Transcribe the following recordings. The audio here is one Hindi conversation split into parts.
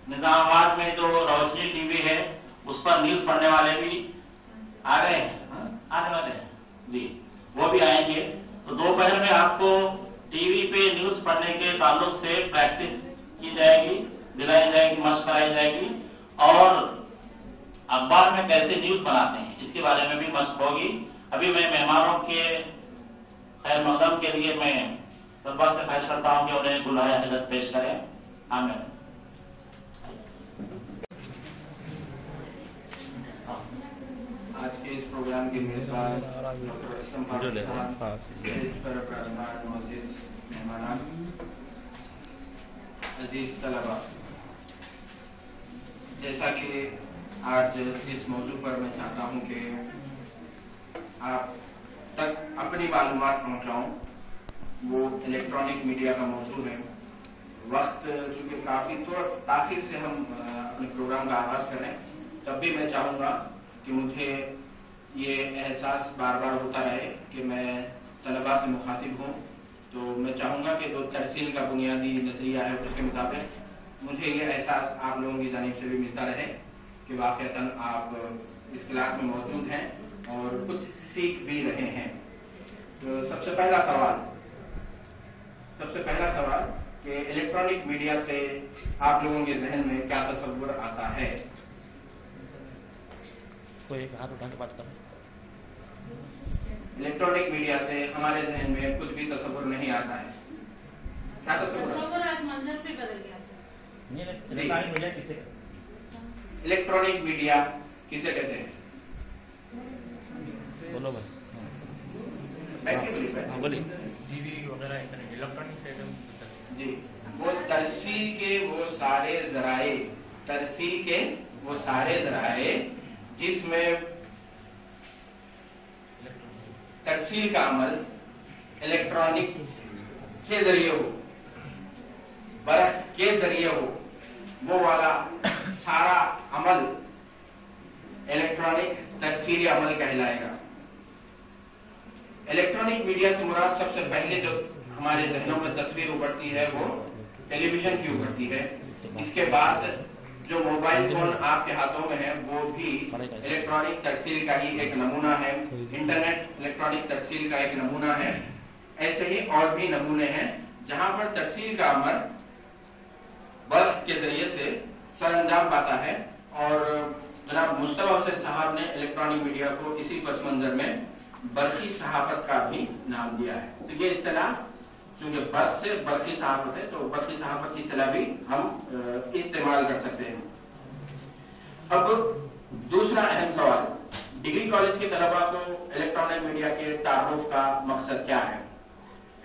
निजामाबाद में जो रोशनी टीवी है उस पर न्यूज पढ़ने वाले भी आ रहे हैं, आने वाले हैं जी, वो भी आएंगे। तो दोपहर में आपको टीवी पे न्यूज पढ़ने के ताल्लुक से प्रैक्टिस की जाएगी, दिलाई जाएगी, मशक कराई जाएगी, और अखबार में कैसे न्यूज बनाते हैं इसके बारे में भी मशक होगी। अभी मैं मेहमानों के खैर मकदम के लिए मैं तलबा से ख्वाहिश करता हूं कि उन्हें बुलाया हजरत पेश करें। आमीन। आज के इस प्रोग्राम के मेजबान डॉक्टर असलम फारूकी साहब, स्टेज पर अपराधमान मोअज़्ज़िज़ मेहमान, अजीज तलबा, जैसा कि आज इस मौजू पर मैं चाहता हूं कि आप तक अपनी मालूमात पहुंचाऊं, वो इलेक्ट्रॉनिक मीडिया का मौजू है। वक्त चूंकि काफी तो ताखिर से हम अपने प्रोग्राम का आगाज करें, तब भी मैं चाहूंगा कि मुझे ये एहसास बार बार होता रहे कि मैं तलबा से मुखातिब हूँ। तो मैं चाहूंगा कि जो तरसील का बुनियादी नजरिया है उसके मुताबिक मुझे ये एहसास आप लोगों की जानिब से भी मिलता रहे कि वाकईतन आप इस क्लास में मौजूद हैं और कुछ सीख भी रहे हैं। तो सबसे पहला सवाल कि इलेक्ट्रॉनिक मीडिया से आप लोगों के जहन में क्या तसव्वुर आता है? कोई हाथ उठा के बात करो। इलेक्ट्रॉनिक मीडिया से हमारे जहन में कुछ भी तसव्वुर नहीं आता है। क्या तसव्वुर? आज मंजर पे बदल गया सर। इलेक्ट्रॉनिक मीडिया किसे इलेक्ट्रॉनिक मीडिया किसे कहते हैं? बोलो भाई। बोलिए। टीवी वगैरह इलेक्ट्रॉनिक सिस्टम जी, वो तरसील के वो सारे जराए जिसमें तरसील का अमल इलेक्ट्रॉनिक के जरिए हो, बरख के जरिए हो, वो वाला सारा अमल इलेक्ट्रॉनिक तरसीली अमल कहलाएगा। इलेक्ट्रॉनिक मीडिया से मुराद सबसे पहले जो हमारे जहनों में तस्वीर उभरती है वो टेलीविजन की उभरती है। इसके बाद जो मोबाइल फोन आपके हाथों में है वो भी इलेक्ट्रॉनिक तरसील का ही एक नमूना है। इंटरनेट इलेक्ट्रॉनिक तरसील का एक नमूना है। ऐसे ही और भी नमूने हैं जहां पर तरसील का अमल बर्फ के जरिए से सरअंजाम पाता है। और जनाब मुस्तफा हुसैन साहब ने इलेक्ट्रॉनिक मीडिया को इसी पस मंजर में बर्की सहाफत का भी नाम दिया है। तो ये इस्तेलाह चूंकि बर्फ से बर्की सहाफत है, तो बर्की सहाफत की इस्तेलाह भी हम इस्तेमाल कर सकते हैं। अब दूसरा अहम सवाल, डिग्री कॉलेज के तलबा को इलेक्ट्रॉनिक मीडिया के तारुफ का मकसद क्या है?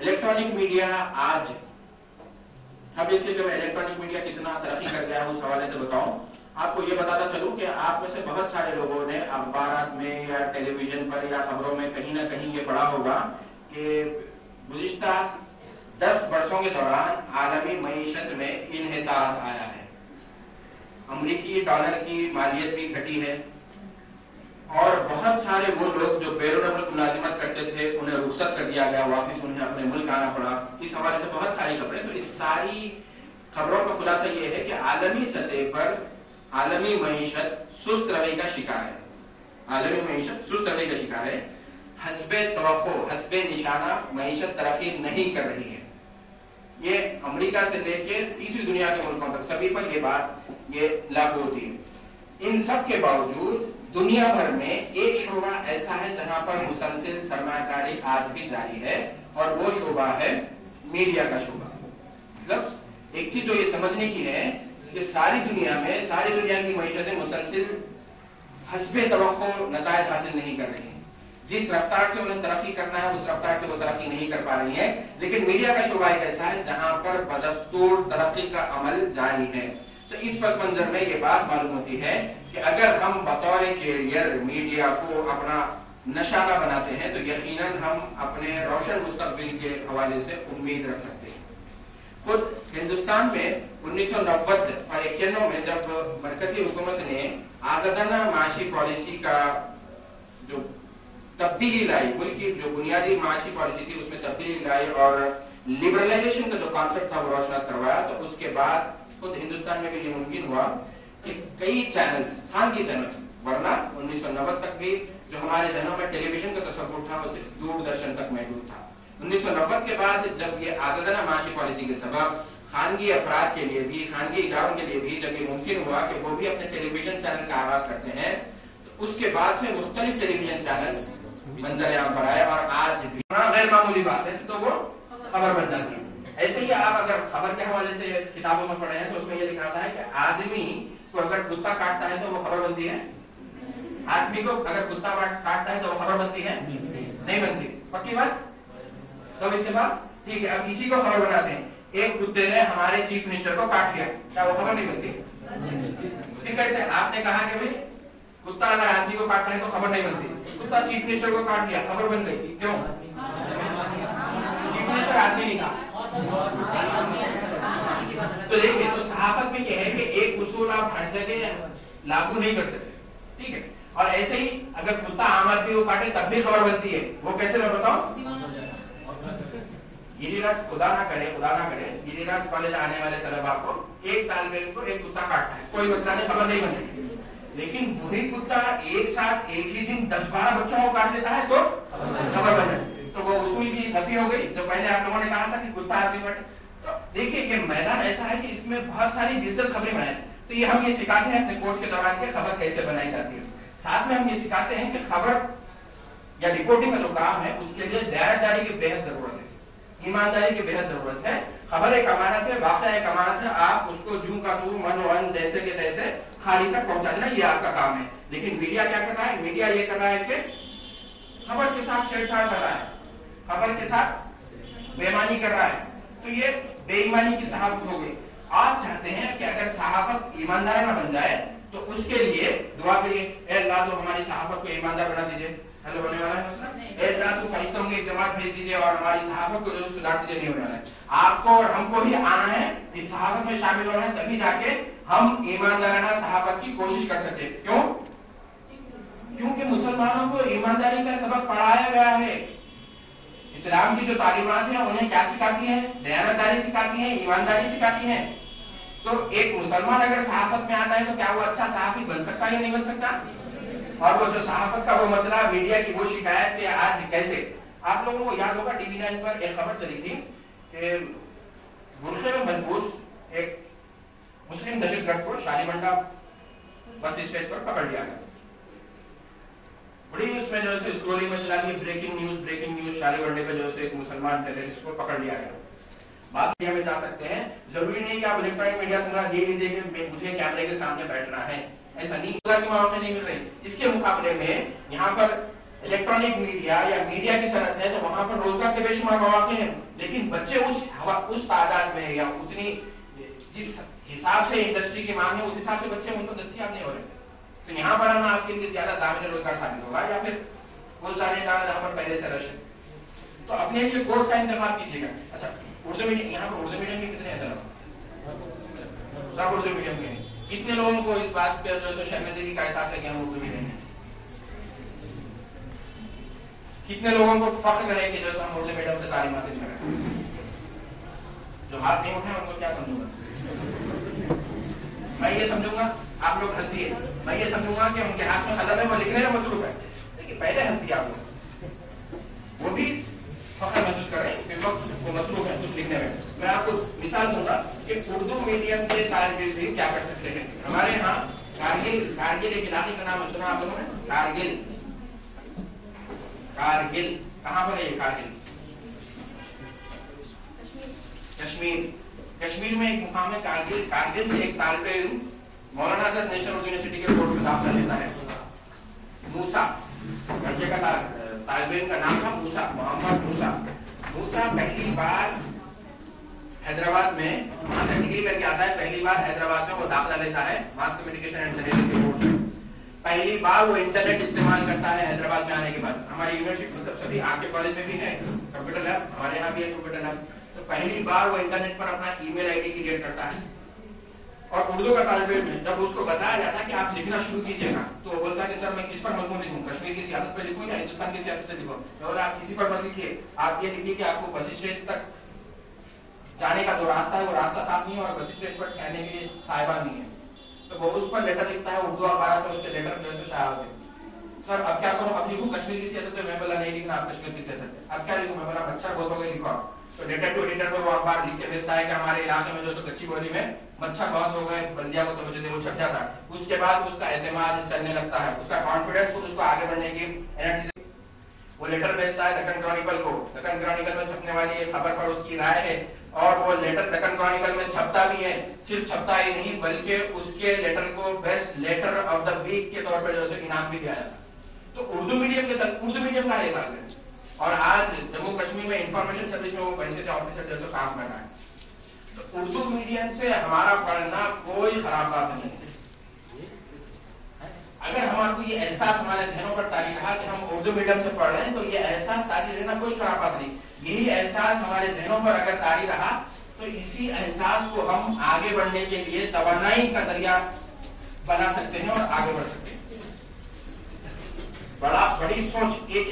इलेक्ट्रॉनिक मीडिया आज अब इसके जब इलेक्ट्रॉनिक मीडिया कितना तरक्की कर गया है उस हवाले से बताऊं। आपको ये बताता चलूं कि आप में से बहुत सारे लोगों ने अखबार में या टेलीविजन पर या खबरों में कहीं ना कहीं ये पढ़ा होगा कि गुज़िश्ता 10 वर्षों के दौरान आलमी मईशत में इन्हितार आया है। अमरीकी डॉलर की मालियत भी घटी है और बहुत सारे वो लोग जो बैरून मुल्क मुलाजिमत करते थे उन्हें रुखसत कर दिया गया, वापिस उन्हें अपने मुल्क आना पड़ा। इस हवाले से बहुत सारी खबरें। तो इस सारी खबरों का खुलासा ये है कि आलमी सतह पर आलमी मईशत सुस्त रवैये का शिकार है। आलमी मईशत सुस्त रवैये का शिकार है। हस्बे तवक्को, हस्बे निशाना मईशत तरक्की नहीं कर रही है। ये अमेरिका से लेकर तीसरी दुनिया के मुल्कों तक सभी पर ये बात ये लागू होती है। इन सब के बावजूद दुनिया भर में एक शोबा ऐसा है जहां पर मुसलसल सरमायाकारी आज भी जारी है और वो शोबा है मीडिया का शोबा। मतलब एक चीज जो ये समझने की है कि सारी दुनिया की मईशतें मुसलसल हस्बे तवक्को नतायज हासिल नहीं कर रही हैं। जिस रफ्तार से उन्हें तरक्की करना है उस रफ्तार से वो तरक्की नहीं कर पा रही है। लेकिन मीडिया का शोबा एक ऐसा है जहां पर बदस्तूर तरक्की का अमल जारी है। तो इस पस मंजर में ये बात मालूम होती है कि अगर हम बतौर कैरियर मीडिया को अपना निशाना बनाते हैं तो यकीनन हम अपने रोशन मुस्तकबिल के हवाले से उम्मीद रख सकते हैं। खुद हिंदुस्तान में 1990 और 91 में जब मरकजी हुकूमत ने आजादाना माशी पॉलिसी का जो तब्दीली लाई, मुल्क की जो बुनियादी माशी पॉलिसी थी उसमें तब्दीली लाई और लिबरलाइजेशन का जो कॉन्सेप्ट था वो रोशनास करवाया, तो उसके बाद खुद हिंदुस्तान में भी ये मुमकिन हुआ कि कई चैनल्स, खानगी चैनल्स, वरना 1990 तक भी जो हमारे जहनों में टेलीविजन का तस्वुर था वो सिर्फ दूरदर्शन तक महदूद था। 1990 के बाद जब ये आजादाना माशी पॉलिसी के सबब खानगी अफराद के लिए भी, खानगी इदारों के लिए भी जब ये मुमकिन हुआ कि वो भी अपने टेलीविजन चैनल का आगाज करते हैं, तो उसके बाद से मुख्तलिफ टेलीविजन चैनल्स मंजर-ए-आम पर आए और आज भी गैर मामूली बात है तो वो खबर बन जाती है। ऐसे ही आप अगर खबर के हवाले से किताबों में पढ़े हैं तो उसमें ये लिखा था है कि आदमी को अगर कुत्ता काटता है तो वो खबर बनती है, आदमी को अगर कुत्ता काटता है तो वो खबर बनती है, नहीं बनती। पक्की बात? तो इत्तेफाक? ठीक है। अब इसी को खबर बनाते हैं, एक कुत्ते ने हमारे चीफ मिनिस्टर को काट लिया, क्या वो खबर नहीं बनती? फिर कैसे? आपने कहा कि भाई कुत्ता अगर आदमी को काटता है तो खबर नहीं बनती, कुत्ता चीफ मिनिस्टर को काट लिया, खबर बन गई। क्यों? चीफ मिनिस्टर आदमी नहीं था। तो देखिए, तो सहाफत में यह है कि एक उसूल आप हर जगह लागू नहीं कर सकते, ठीक है। और ऐसे ही अगर कुत्ता आम आदमी को काटे तब भी खबर बनती है, वो कैसे मैं बताऊं? गिरिराज खुदा ना करे गिरिराज कॉलेज आने वाले तलबा को एक तालिब इल्म को एक कुत्ता काटता है, कोई मसला नहीं, खबर नहीं बनती। लेकिन वही कुत्ता एक साथ एक ही दिन 10-12 बच्चों को काट लेता है तो खबर बन जाती। तो वो उसूल की नफी हो गई जो पहले आप लोगों ने कहा था कि कुत्ता आदमी काटे। तो देखिए, ये मैदान ऐसा है कि इसमें बहुत सारी दिलचस्प खबरें बनाए, तो ये हम ये सिखाते हैं अपने कोर्स के दौरान कि खबर कैसे बनाई जाती है। साथ में हम ये सिखाते हैं कि खबर या रिपोर्टिंग का जो काम है उसके लिए दयादारी की बेहद जरूरत है, ईमानदारी की बेहद जरूरत है। खबर एक अमानत है, वाक़या एक अमानत है, आप उसको जूं का तू मन वन जैसे के तैसे खाली तक पहुंचा देना, ये आपका काम है। लेकिन मीडिया क्या कर रहा है? मीडिया ये कर रहा है कि खबर के साथ छेड़छाड़ कर रहा है, खबर के साथ बेईमानी कर रहा है, तो ये बेईमानी की सहाफत हो गई। आप चाहते हैं कि अगर सहाफत ईमानदार बन जाए तो उसके लिए दुआ करिए, ए अल्लाह तो हमारी सहाफत को ईमानदार बना दीजिए। हेलो होने वाला है मसला, ए अल्लाह तो फरिश्तों की एक जमात भेज दीजिए और हमारी सहाफत को जो सुधार दीजिए। नहीं होने वाला है, आपको और हमको ही आना है, इस सहाफत में शामिल होना है, तभी जाके हम ईमानदाराना सहाफत की कोशिश कर सकते हैं। क्यों? क्योंकि मुसलमानों को ईमानदारी का सबक पढ़ाया गया है। इस्लाम की जो तालीमात है उन्हें क्या सिखाती है? दयानतदारी सिखाती है, ईमानदारी सिखाती है। तो एक मुसलमान अगर सहाफत में आता है तो क्या वो अच्छा सहाफी बन सकता है या नहीं बन सकता? और वो जो सहाफत का वो मसला, मीडिया की वो शिकायत कि आज कैसे, आप लोगों को याद होगा TV9 पर एक खबर चली थी कि बुरखे में मलबूस एक मुस्लिम दहशतगर्द को शालीबंडा बस स्टेज पर पकड़ लिया गया। बड़ी उसमें जो है स्क्रोलिंग में चला गई, ब्रेकिंग न्यूज, शालीबंडे पे जो है एक मुसलमान टेररिस्ट को पकड़ लिया गया। बात मीडिया में जा सकते हैं, जरूरी नहीं कि आप इलेक्ट्रॉनिक मीडिया से ये लीजिए कि मुझे कैमरे के सामने बैठना है, ऐसा नहीं होगा कि मौके नहीं मिल रही। इसके मुकाबले में यहाँ पर इलेक्ट्रॉनिक मीडिया या मीडिया की सनत है तो वहां पर रोजगार के बेशुमार मौके हैं, लेकिन बच्चे उस तादाद में या उतनी जिस हिसाब से इंडस्ट्री की मांग है उस हिसाब से बच्चे उनको दस्तयाब नहीं हो रहे। तो यहाँ पर आना आपके लिए ज्यादा दामन रोजगार साबित होगा या फिर उस जाने का जहाँ पर पहले से रश है। तो अपने लिए कोर्स का इंतखाब कीजिएगा। अच्छा, उर्दू मीडियम, यहाँ पर उर्दू मीडियम के कितने हैं? सब उर्दू मीडियम के हैं। कितने लोगों को इस बात पर जो है शर्मिंदगी का एहसास है कि हम उर्दू मीडियम हैं? कितने लोगों को फख्र है कि जो हम उर्दू मीडियम से तालीम हासिल कर रहे हैं? जो हाथ नहीं उठाए उनको क्या समझूंगा मैं? ये समझूंगा आप लोग हंसी है, मैं ये समझूंगा कि उनके हाथ में कलम है, वो लिखने में मसरूफ है। देखिए, पहले हंसी आप लोग, वो भी फख्र महसूस कर रहे हैं, फिर वक्त वो मसरूफ है कुछ लिखने में। मैं आपको मिसाल दूंगा कि उर्दू मीडियम के तालिब इल्म क्या कर सकते हैं। हमारे यहाँ कारगिल एक इलाके का नाम सुना आप लोगों ने? कारगिल कहाँ पर है? कारगिल कश्मीर में एक मुकाम है कारगिल से एक तालिब इल्म मौलाना आजाद नेशनल उर्दू यूनिवर्सिटी के कोर्स में दाखिला लेता है। मूसा लड़के का तालिब इल्म का नाम था मूसा, मोहम्मद मूसा पहली बार हैदराबाद में वहां से डिग्री करके आता है। पहली बार हैदराबाद में वो दाखिला लेता है मास कम्युनिकेशन एंड जर्नलिज्म के कोर्स में। पहली बार वो इंटरनेट इस्तेमाल करता है हैदराबाद में आने के बाद। हमारी यूनिवर्सिटी मतलब सभी आपके कॉलेज में भी है कंप्यूटर लैब, हमारे यहाँ भी है कंप्यूटर लैब। तो पहली बार वो इंटरनेट पर अपना ईमेल आईडी क्रिएट करता है और उर्दू का तालिब इल्म है। जब उसको बताया जाता है कि आप लिखना शुरू कीजिएगा तो वो बोलता है कि सर मैं किस पर मजमून लिखूं, कश्मीर की सियासत पर लिखूं या हिंदुस्तान की सियासत पर लिखूं? और आप किसी पर मत लिखिए, आप ये लिखिए कि आपको बस स्टेज तक जाने का जो रास्ता है वो रास्ता साफ नहीं है और बस स्टेज पर ठहरने के लिए साहिबा नहीं है, तो वो उस पर लेटर लिखता है उर्दू अखबार में, उसके लेटर जो है शाया होते हैं। सर अब क्या करूं, अब लिखूं कश्मीर की सियासत, मैं बोला नहीं लिखना आप कश्मीर की सियासत है, अब क्या लिखूं, मैं बोला मच्छर बहुत हो गए लिखो। तो लेटर टू एडिटर पर वो अखबार लिख के भेजता है कि हमारे इलाके में जो सो कच्ची बोली में मच्छर बहुत हो गए, बल्दिया को तो मुझे वो छप जाता है। उसके बाद उसका एतमाद चलने लगता है, उसका कॉन्फिडेंस, उसको आगे बढ़ने की एनर्जी। वो लेटर भेजता है दक्कन क्रॉनिकल को, दक्कन क्रॉनिकल में छपने वाली एक खबर पर उसकी राय है और वो लेटर दक्कन क्रॉनिकल में छपता भी है। सिर्फ छपता ही नहीं बल्कि उसके लेटर को best letter of the week के तौर पर जो है इनाम भी दिया जाता है। तो उर्दू मीडियम के तक उर्दू मीडियम का एक हाल है और आज जम्मू कश्मीर में इंफॉर्मेशन सर्विस में वो पैसे के ऑफिसर जैसे काम कर रहा है। तो उर्दू मीडियम से हमारा पढ़ना कोई खराब बात नहीं है। अगर हमारे ये एहसास हमारे जहनों पर तारी रहा कि हम उर्दू मीडियम से पढ़ रहे हैं तो ये एहसास तारी रहना कोई खराब बात नहीं। यही एहसास हमारे जहनों पर अगर तारी रहा तो इसी एहसास को हम आगे बढ़ने के लिए तवानाई का जरिया बना सकते हैं और आगे बढ़ सकते हैं। बड़ी सोच एक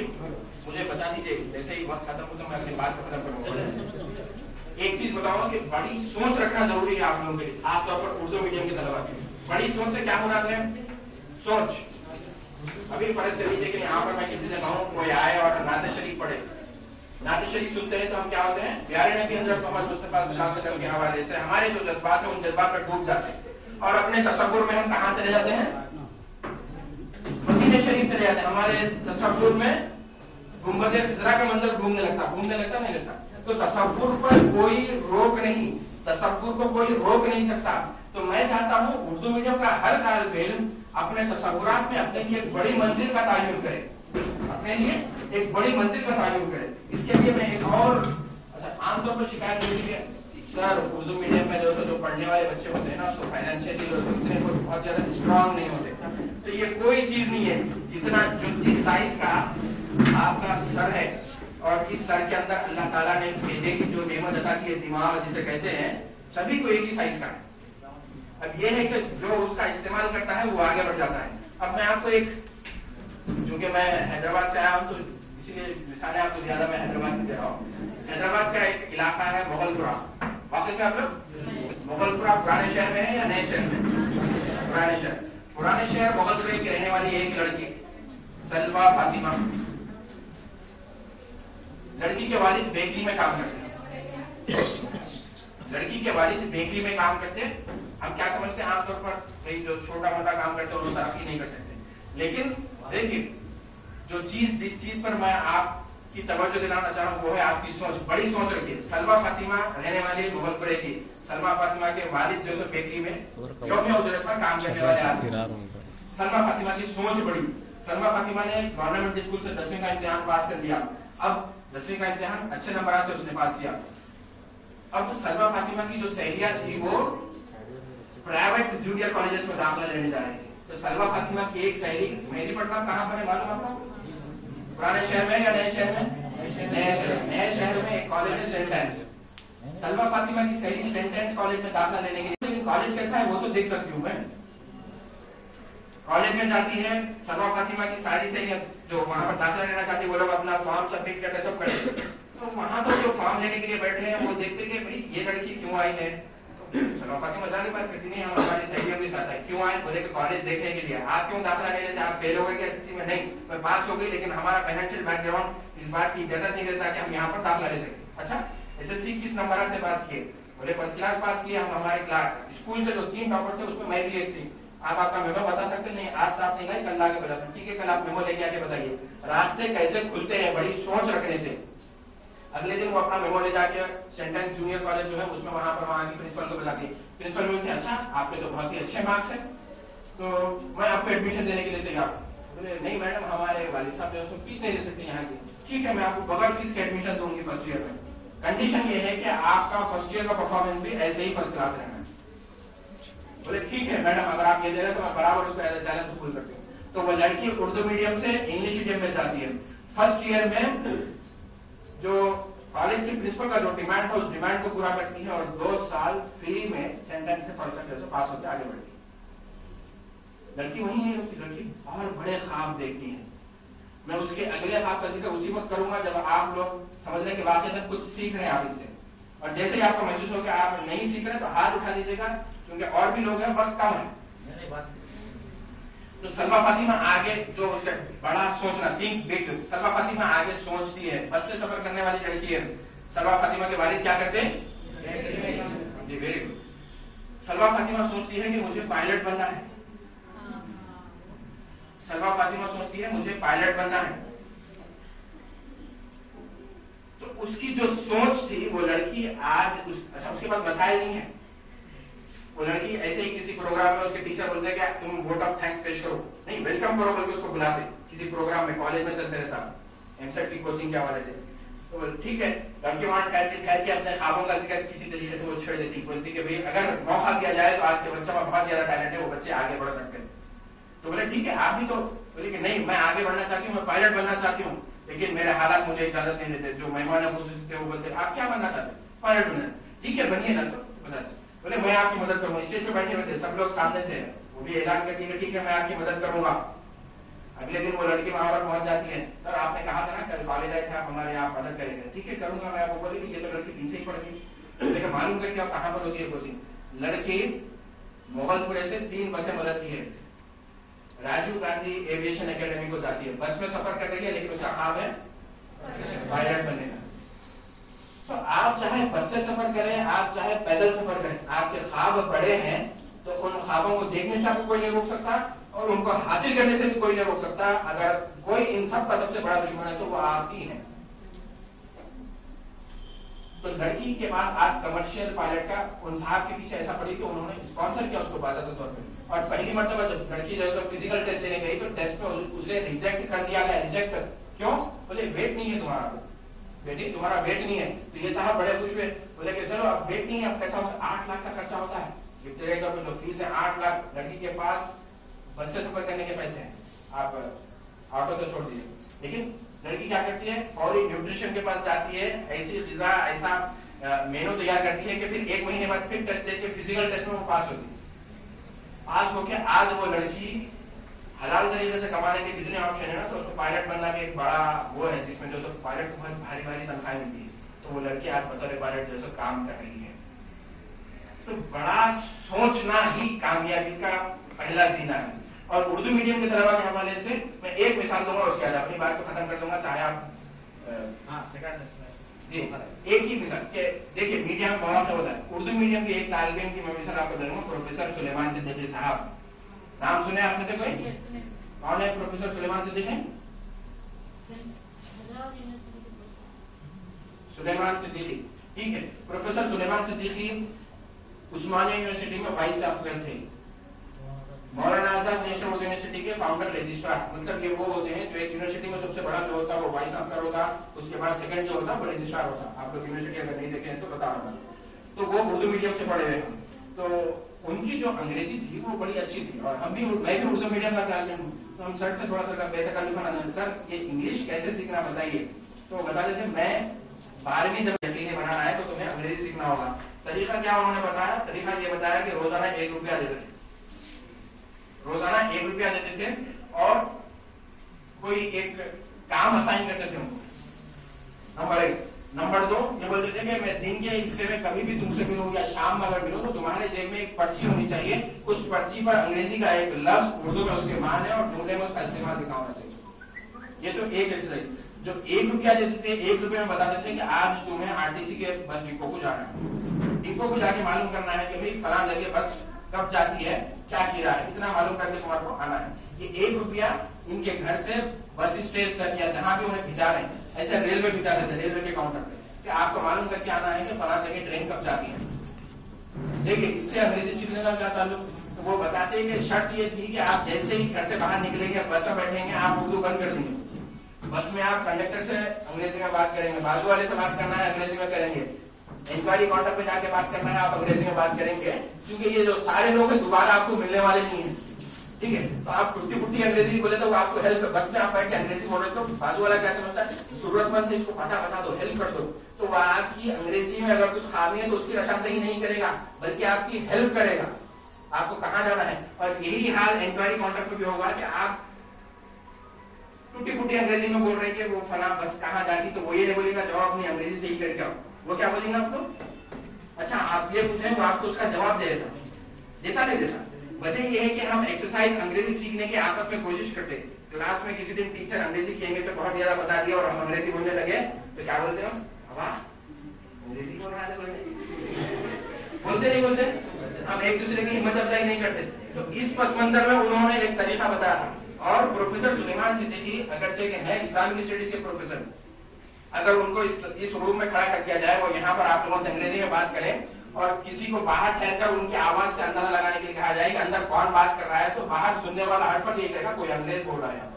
मुझे बता दीजिए, जैसे ही वक्त खत्म हो तो मैं अपनी बात को खत्म करूंगा। एक चीज बताऊंगा कि बड़ी सोच रखना जरूरी है आप लोगों के लिए, खासतौर पर उर्दू मीडियम के तलबा के लिए। बड़ी सोच से क्या मुराद है? सोच। अभी फर्ज कर लीजिए कि यहाँ पर मैं किसी से कहूँ कोई आए और नाते शरीफ पढ़े, नाते शरीफ सुनते हैं तो हम क्या होते हैं, प्यारे नबी हज़रत मोहम्मद मुस्तफा सल्लल्लाहु अलैहि वसल्लम के हवाले से हमारे जो जज्बात है उन जज्बात पर डूब जाते हैं और अपने तसव्वुर में हम कहाँ चले जाते हैं, मदीने शरीफ चले जाते हैं। हमारे तसव्वुर में गुंबद खिजरा का मंजर घूमने लगता नहीं लगता। तो तसव्वुर पर कोई रोक नहीं, तसव्वुर को कोई रोक नहीं सकता। तो मैं चाहता हूँ उर्दू मीडियम का हर तालिब इल्म अपने तसव्वुरात में अपने लिए एक बड़ी मंजिल का तायुन करे, अपने लिए एक बड़ी मंजिल का तायुन करे। इसके लिए मैं एक और आमतौर पर शिकायत मिलती है, सर उर्दू मीडियम में जो पढ़ने वाले बच्चे होते हैं ना तो फाइनेंशियली इतने बहुत ज्यादा स्ट्रांग नहीं होते। तो ये कोई चीज नहीं है, जितना जिस साइज का आपका सर है और इस सर के अंदर अल्लाह ताला ने भेजे की जो नेमत अता की है, दिमाग जिसे कहते हैं, सभी को एक ही साइज का है। अब ये है कि जो उसका इस्तेमाल करता है वो आगे बढ़ जाता है। अब मैं आपको एक, चूंकि मैं हैदराबाद से आया हूँ तो इसीलिए मिसालें आपको ज्यादा मैं हैदराबाद की दे रहा हूँ। हैदराबाद का एक इलाका है मोगलपुरा, वाकिफ है आप लोग? मोगलपुरा पुराने शहर में है या नए शहर में? पुराने शहर। पुराने शहर मोगलपुरे की रहने वाली एक लड़की सलवा फातिमा, लड़की के वालिद बेकरी में काम करते हैं, लड़की के वालिद बेकरी में काम करते हैं। हम क्या समझते हैं आमतौर पर, भाई जो छोटा मोटा काम करते हैं वो तरक्की नहीं कर सकते। लेकिन देखिए जिस चीज पर मैं आपकी तवज्जो दिलाना चाह रहा हूँ वो है आपकी सोच। बड़ी सोच रखिए। सलमा फातिमा रहने वाली मुगलपुरे की, सलमा फातिमा के वालिद जो बेकरी में यौम उजरत पर काम करने वाले आदमी। सलमा फातिमा की सोच बड़ी। सलमा फातिमा ने गवर्नमेंट स्कूल से 10वीं का इम्तिहान पास कर लिया। अब 10वीं का इम्तिहान अच्छे नंबर से उसने पास किया। अब सलमा फातिमा की जो सहेलियां थी वो प्राइवेट जूनियर कॉलेजेस में दाखिला लेने जा रही थी। तो सलमा फातिमा की एक सहेली, मेहदीपट्टनम कहाँ पर है मालूम आपको? पुराने शहर में या नए शहर में? नए शहर में एक कॉलेज है सेंटेंस। सलमा फातिमा की सहेली सेंटेंस कॉलेज में दाखिला लेने के लिए, लेकिन कॉलेज कैसा है वो तो देख सकती हूँ मैं। कॉलेज में जाती है सलमा फातिमा की सारी सहेलियां जो वहां पर दाखिला लेना चाहती है, वो लोग अपना फॉर्म सबमिट करके सब करते। तो वहां पर जो फॉर्म लेने के लिए बैठे हैं वो देखते कि भाई ये लड़की क्यों आई है। सलमा फातिमा जाने बात करती नहीं, हम हमारी सहेलियों के साथ आए। क्यों आए? बोले कि कॉलेज देखने के लिए। आप क्यों दाखिला नहीं लेते? आप फेल हो गए एसएससी में? नहीं, मैं पास हो गई, लेकिन हमारा फाइनेंशियल बैकग्राउंड इस बात की इजाजत नहीं देता कि हम यहाँ पर दाखिला ले सके। अच्छा, एसएससी किस नंबर से पास किए? बोले फर्स्ट क्लास पास किए। हम हमारे क्लास स्कूल से जो 3 टॉपर थे उसमें मैं भी एक थी। आप आपका मेमो बता सकते? नहीं, आज साथ नहीं गए, कल आके बताते। ठीक है, कल आप मेमो लेके आके बताइए। रास्ते कैसे खुलते हैं बड़ी सोच रखने से। अगले दिन वो अपना मेमो ले जाके सेंटेंस जूनियर कॉलेज जो है उसमें वहां की प्रिंसिपल को बुलाती है। प्रिंसिपल बोलते हैं अच्छा आपके तो बहुत ही अच्छे मार्क्स है, तो मैं आपको एडमिशन देने के लिए तैयार हूँ। बोले नहीं मैडम, हमारे वालिद साहब जो है फीस नहीं ले सकते यहाँ की। ठीक है, मैं आपको बगैर फीस के एडमिशन दूंगी फर्स्ट ईयर में। कंडीशन ये है कि आपका फर्स्ट ईयर का परफॉर्मेंस भी ऐसे ही फर्स्ट क्लास रहना है। बोले ठीक है मैडम, अगर आप ये दे रहे हैं तो मैं बराबर उसको एज ए चैलेंज कबूल करती हूँ। तो वो लड़की उर्दू मीडियम से इंग्लिश मीडियम में जाती है। फर्स्ट ईयर में जो कॉलेज के प्रिंसिपल का जो डिमांड था उस डिमांड को पूरा करती है और 2 साल फ्री में सेंटेंस से पढ़कर जैसे पास होकर आगे बढ़ती है। लड़की वही नहीं रुकती, लड़की और बड़े ख्वाब देखती है। मैं उसके अगले ख्वाब का जिक्र उसी वक्त करूंगा जब आप लोग समझ रहे कि वाकई कुछ सीख रहे हैं आप इससे। और जैसे ही आपको महसूस हो कि आप नहीं सीख रहे तो हाथ उठा दीजिएगा, क्योंकि और भी लोग हैं, वक्त कम है। तो सलमा फातिमा आगे जो उसका बड़ा सोचना, थिंक बिग, सलमा फातिमा आगे सोचती है। बस से सफर करने वाली लड़की है। सलमा फातिमा के वालिद क्या करते हैं? जी वेरी गुड। सलमा फातिमा सोचती है कि मुझे पायलट बनना है। सलमा फातिमा सोचती है मुझे पायलट बनना है। तो उसकी जो सोच थी वो लड़की आज अच्छा उसके पास मसाइल नहीं है। वो लड़की ऐसे ही किसी प्रोग्राम में उसके टीचर बोलते हैं कि तुम वोट ऑफ थैंक्स पेश करो, नहीं वेलकम करो बल्कि उसको बुलाते किसी प्रोग्राम में, कॉलेज में चलते रहता एमसेट की कोचिंग के हवाले से। तो ठीक है, लड़की वहां ठहर के अपने ख्वाबों का जिक्र किसी तरीके से वो छेड़ देती, बोलती कि भाई अगर मौका दिया जाए तो आज के बच्चों में बहुत ज्यादा टैलेंट है, वो बच्चे आगे बढ़ सकते हैं। तो बोले ठीक है, आप भी तो बोले कि नहीं मैं आगे बढ़ना चाहती हूँ, मैं पायलट बनना चाहती हूँ, लेकिन मेरे हालात मुझे इजाजत नहीं देते। जो मेहमान थे वो बोलते आप क्या बनना चाहते? पायलट बनना। ठीक है बनिए ना। तो बताते बोले मैं आपकी मदद करूंगा। स्टेज पे बैठे हुए थे, सब लोग सामने थे, वो भी ऐलान करती है ठीक है मैं आपकी मदद करूंगा। अगले दिन वो लड़की वहां पर पहुंच जाती है। सर आपने कहा था ना कल कॉलेज आए थे आप हमारे यहाँ मदद करेंगे। ठीक है करूंगा मैं। वो बोले ये तो लड़की पीछे ही पड़ गई, लेकिन मालूम करके आप कहाँ पर होती है कोचिंग। लड़की मोगलपुरे से 3 बसें बदलती है, राजीव गांधी एविएशन एकेडमी को जाती है। बस में सफर कर रही है लेकिन उसका ख्वाब है पायलट बनने का। तो आप चाहे बस से सफर करें, आप चाहे पैदल सफर करें, आपके ख्वाब बड़े हैं तो उन ख्वाबों को देखने से आपको कोई नहीं रोक सकता और उनको हासिल करने से भी कोई नहीं रोक सकता। अगर कोई इन सब का सबसे बड़ा दुश्मन है तो वो आप ही है। तो लड़की के पास आज कमर्शियल पायलट का उन साहब के पीछे ऐसा पड़ी कि उन्होंने स्पॉन्सर किया उसको बाकायदा तौर पर। और पहली मरतबा जब लड़की जो है फिजिकल टेस्ट देने गई तो टेस्ट में उसे रिजेक्ट कर दिया गया। रिजेक्ट क्यों? बोले वेट नहीं है तुम्हारा, बेटी तुम्हारा वेट नहीं है। तो ये साहब बड़े खुश हुए, बोले कि चलो अब वेट नहीं है, अब कैसा हो 8 लाख का खर्चा होता है, इतने का जो फीस है 8 लाख, लड़की के पास बस से सफर करने के पैसे हैं, आप ऑटो तो छोड़ दीजिए। लेकिन लड़की क्या करती है, फौरी न्यूट्रिशन के पास जाती है, ऐसी ग़िज़ा ऐसा मेनू तैयार करती है कि फिर 1 महीने बाद फिर टेस्ट देके फिजिकल टेस्ट में वो पास होती है। पास होके आज वो लड़की हलाल तरीके से कमाने के जितने ऑप्शन है ना, तो उसको पायलट बनना भी एक बड़ा वो है जिसमें जो सब पायलट को बहुत भारी भारी तनख्वाह मिलती है। तो वो लड़की आज बतौर पायलट जो है काम कर रही है। तो बड़ा सोचना ही कामयाबी का पहला जीना है। और उर्दू मीडियम के तलबा के हवाले से मैं एक मिसाल दूंगा, उसके बाद अपनी बात को खत्म कर दूंगा, चाहे आप जी एक ही मिसाल के देखिए मीडिया में बहुत होता है। उर्दू मीडियम के एक तालिब इल्म की मैं मिसाल आपको दूंगा, प्रोफेसर सुलेमान सिद्दीकी साहब। नाम सुने आपने से कोई? कौन है प्रोफेसर सुलेमान सिद्दीकी? सुलेमान सिद्दीकी, ठीक है। प्रोफेसर सुलेमान सिद्दीकी उस्मानिया यूनिवर्सिटी में वाइस चांसलर थे। मौलाना आजाद नेशनल उर्दू यूनिवर्सिटी के फाउंडर रजिस्ट्रार, मतलब ये वो होते हैं जो एक यूनिवर्सिटी में सबसे बड़ा जो होता है वो वाइस चांसलर होता, उसके बाद सेकंड जो होता है वो रजिस्ट्रार होता। आप लोग यूनिवर्सिटी अगर नहीं देखे तो बता रहा हूँ। तो वो उर्दू मीडियम से पढ़े हुए हैं, तो उनकी जो अंग्रेजी थी वो बड़ी अच्छी थी। और मैं भी उर्दू मीडियम का तालिब हूँ, तो हम सर से थोड़ा सा बेतकल्लुफ़ाना, सर ये इंग्लिश कैसे सीखना बताइए। तो बता देते मैं 12वीं जब यकीनी बनाना है तो तुम्हें अंग्रेजी सीखना होगा। तरीका क्या उन्होंने बताया? तरीका ये बताया कि रोजाना 1 रुपया देते थे, रोजाना 1 रुपया देते थे और कोई एक काम असाइन करते थे उनको। नंबर 1। नंबर 2 ये बोलते थे कि मैं दिन के हिस्से में कभी भी तुमसे मिलूं या शाम में अगर मिलूं तो तुम्हारे जेब में एक पर्ची होनी चाहिए, उस पर्ची पर अंग्रेजी का एक लफ्ज उर्दू में उसके मान है और जुमले में उसका इस्तेमाल लिखा होना चाहिए। ये तो एक एक्सरसाइज। जो 1 रुपया देते थे, 1 रुपये में बता देते थे कि आज तुम्हें आरटीसी के बस डिपो को जाना है। डिपो को जाके मालूम करना है कि भाई फलां जगह बस कब जाती है, क्या किराया है, इतना मालूम करके तुम्हारे को आना है। ये 1 रुपया इनके घर से बस स्टेज तक या जहां भी उन्हें भिजा रहे हैं, ऐसे रेलवे भिजा रहे थे, रेलवे के काउंटर पे कि आपको मालूम करके आना है कि फलां जगह ट्रेन कब जाती है। देखिए इससे अंग्रेजी सीखने का क्या ताल्लुक? तो वो बताते हैं कि शर्त ये थी कि आप जैसे ही घर से बाहर निकलेंगे, बस में बैठेंगे, आप उर्दू बंद कर देंगे। बस में आप कंडक्टर से अंग्रेजी में बात करेंगे, बाजू वाले से बात करना है अंग्रेजी में करेंगे, इंक्वायरी काउंटर पे जाके बात करना है आप अंग्रेजी में बात करेंगे, क्योंकि ये जो सारे लोग हैं दोबारा आपको मिलने वाले नहीं है। ठीक है, तो आप टूटी फुटी अंग्रेजी बोले तो आपको हेल्प, बस में आप बैठ के अंग्रेजी बोले तो बाजू वाला क्या समझता है, जरूरतमंद है इसको पता बता दो, हेल्प कर दो। तो वह आपकी अंग्रेजी में अगर कुछ खामी है तो उसकी निशानदेही नहीं करेगा, बल्कि आपकी हेल्प करेगा, आपको कहाँ जाना है। और यही हाल इंक्वायरी काउंटर पे भी होगा कि आप टूटी फुटी अंग्रेजी में बोल रहे हैं कि वो फला बस कहाँ जाती, तो वो ये नहीं बोलेगा जाओ अपनी अंग्रेजी से ही करके आओ। वो क्या बोलेंगे आपको, अच्छा आप ये पूछ रहे हैं वो आपको उसका जवाब दे देता नहीं देता। वजह ये है कि हम एक्सरसाइज अंग्रेजी सीखने के आपस में कोशिश करते हैं। क्लास में किसी दिन टीचर अंग्रेजी कहेंगे तो बहुत ज्यादा बता दिया और हम अंग्रेजी बोलने लगे तो क्या बोलते हम, वाह अंग्रेजी बोल रहा है, बोलते नहीं बोलते, हम एक दूसरे की हिम्मत अफजाई नहीं करते। तो इस पस मंजर में उन्होंने एक तरीका बताया था। और प्रोफेसर सुलेमान सिद्दीकी अगरचे के हैं इस्लामिक स्टडीज के प्रोफेसर, अगर उनको इस रूम में खड़ा कर दिया जाए और यहाँ पर आप लोगों से अंग्रेजी में बात करें और किसी को बाहर ठहरकर उनकी आवाज से अंदाजा लगाने के लिए कहा जाए कि अंदर कौन बात कर रहा है, तो बाहर सुनने वाला हर फर्क ये कहेगा कोई अंग्रेज बोल रहा है।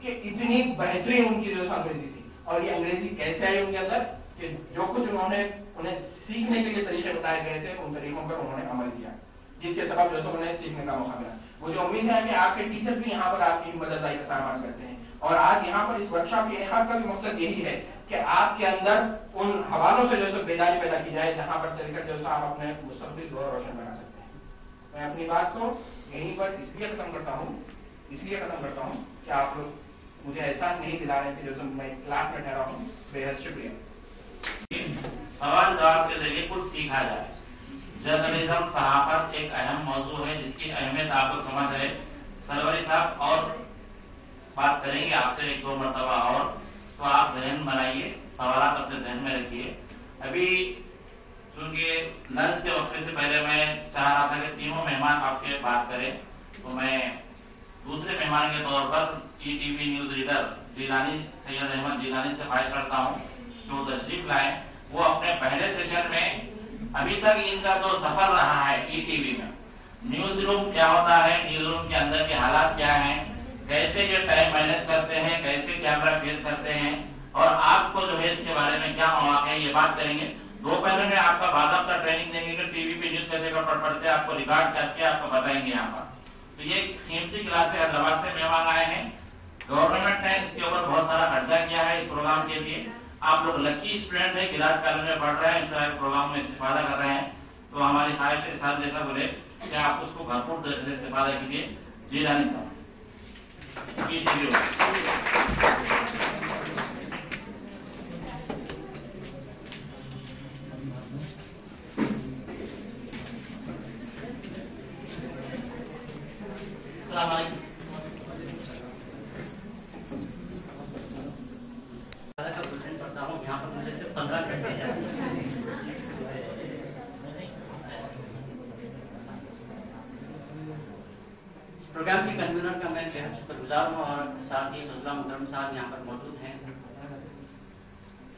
कि इतनी बेहतरीन उनकी जो अंग्रेजी थी। और ये अंग्रेजी कैसे आई उनके अंदर कि जो कुछ उन्होंने उन्हें सीखने के लिए तरीके बताए गए थे उन तरीकों पर उन्होंने अमल किया, जिसके सबब जो उन्हें सीखने का मौका मिला। मुझे उम्मीद है कि आपके टीचर्स भी यहाँ पर आपकी हिम्मत अफजाई का सामान करते हैं। और आज यहाँ पर इस वर्कशॉप के इनेकाद का भी मकसद यही है कि आपके अंदर उन हवालों से जो बेदारी पैदा की जाए जहां पर चलकर जो आप अपने मुस्तकबिल को रोशन बना सकते हैं। मैं अपनी बात को यहीं पर इसलिए खत्म करता हूँ कि आप लोग मुझे एहसास नहीं दिला रहे कि जो मैं क्लास में ठहरा हूँ। बेहद शुक्रिया। सवाल जवाब के जरिए कुछ सीखा जाए। जर्नलिज्म सहाफत एक अहम मौजू है जिसकी अहमियत आप लोग समझ रहे। सरवरी साहब और बात करेंगे आपसे एक दो मरतबा और, तो आप जहन बनाइए, सवाल अपने जहन में रखिए। अभी क्योंकि लंच के वक्फे से पहले मैं चाह रहा था कि तीनों मेहमान आपसे बात करें, तो मैं दूसरे मेहमान के तौर पर ETV news reader Jilani Syed Ahmed Jilani से ख्वाहिश करता हूँ जो तशरीफ लाए। वो अपने पहले सेशन में अभी तक इनका जो सफर रहा है ईटीवी में, न्यूज रूम क्या होता है, न्यूज रूम के अंदर के हालात क्या है, कैसे ये टाइम मैनेज करते हैं, कैसे कैमरा फेस करते हैं और आपको जो है इसके बारे में क्या मौका है, ये बात करेंगे। दोपहर में आपका बाकायदा ट्रेनिंग देंगे कि टीवी पे न्यूज कैसे पढ़ते आपको रिकॉर्ड करके आपको बताएंगे यहाँ पर। तो ये कीमती क्लास से हैदराबाद से मेहमान आए हैं। गवर्नमेंट ने इसके ऊपर बहुत सारा खर्चा किया है इस प्रोग्राम के लिए। आप लोग लकी स्टूडेंट है, गिराज कॉलेज में पढ़ रहे हैं, इस तरह के प्रोग्राम में इस्तेफादा कर रहे हैं। तो हमारी ख्वाहिश के साथ जैसा बोले कि आप उसको भरपूर तरीके से इस्तेफादा कीजिए। जी रानी साहब पढ़ता हूँ, यहाँ पर मुझे सिर्फ 15 मिनट दिए जाते हैं। प्रोग्राम के कन्वीनर का मैं बेहद शुक्रगुजार हूँ और साथ ही फजला मुकरम साहब यहाँ पर मौजूद हैं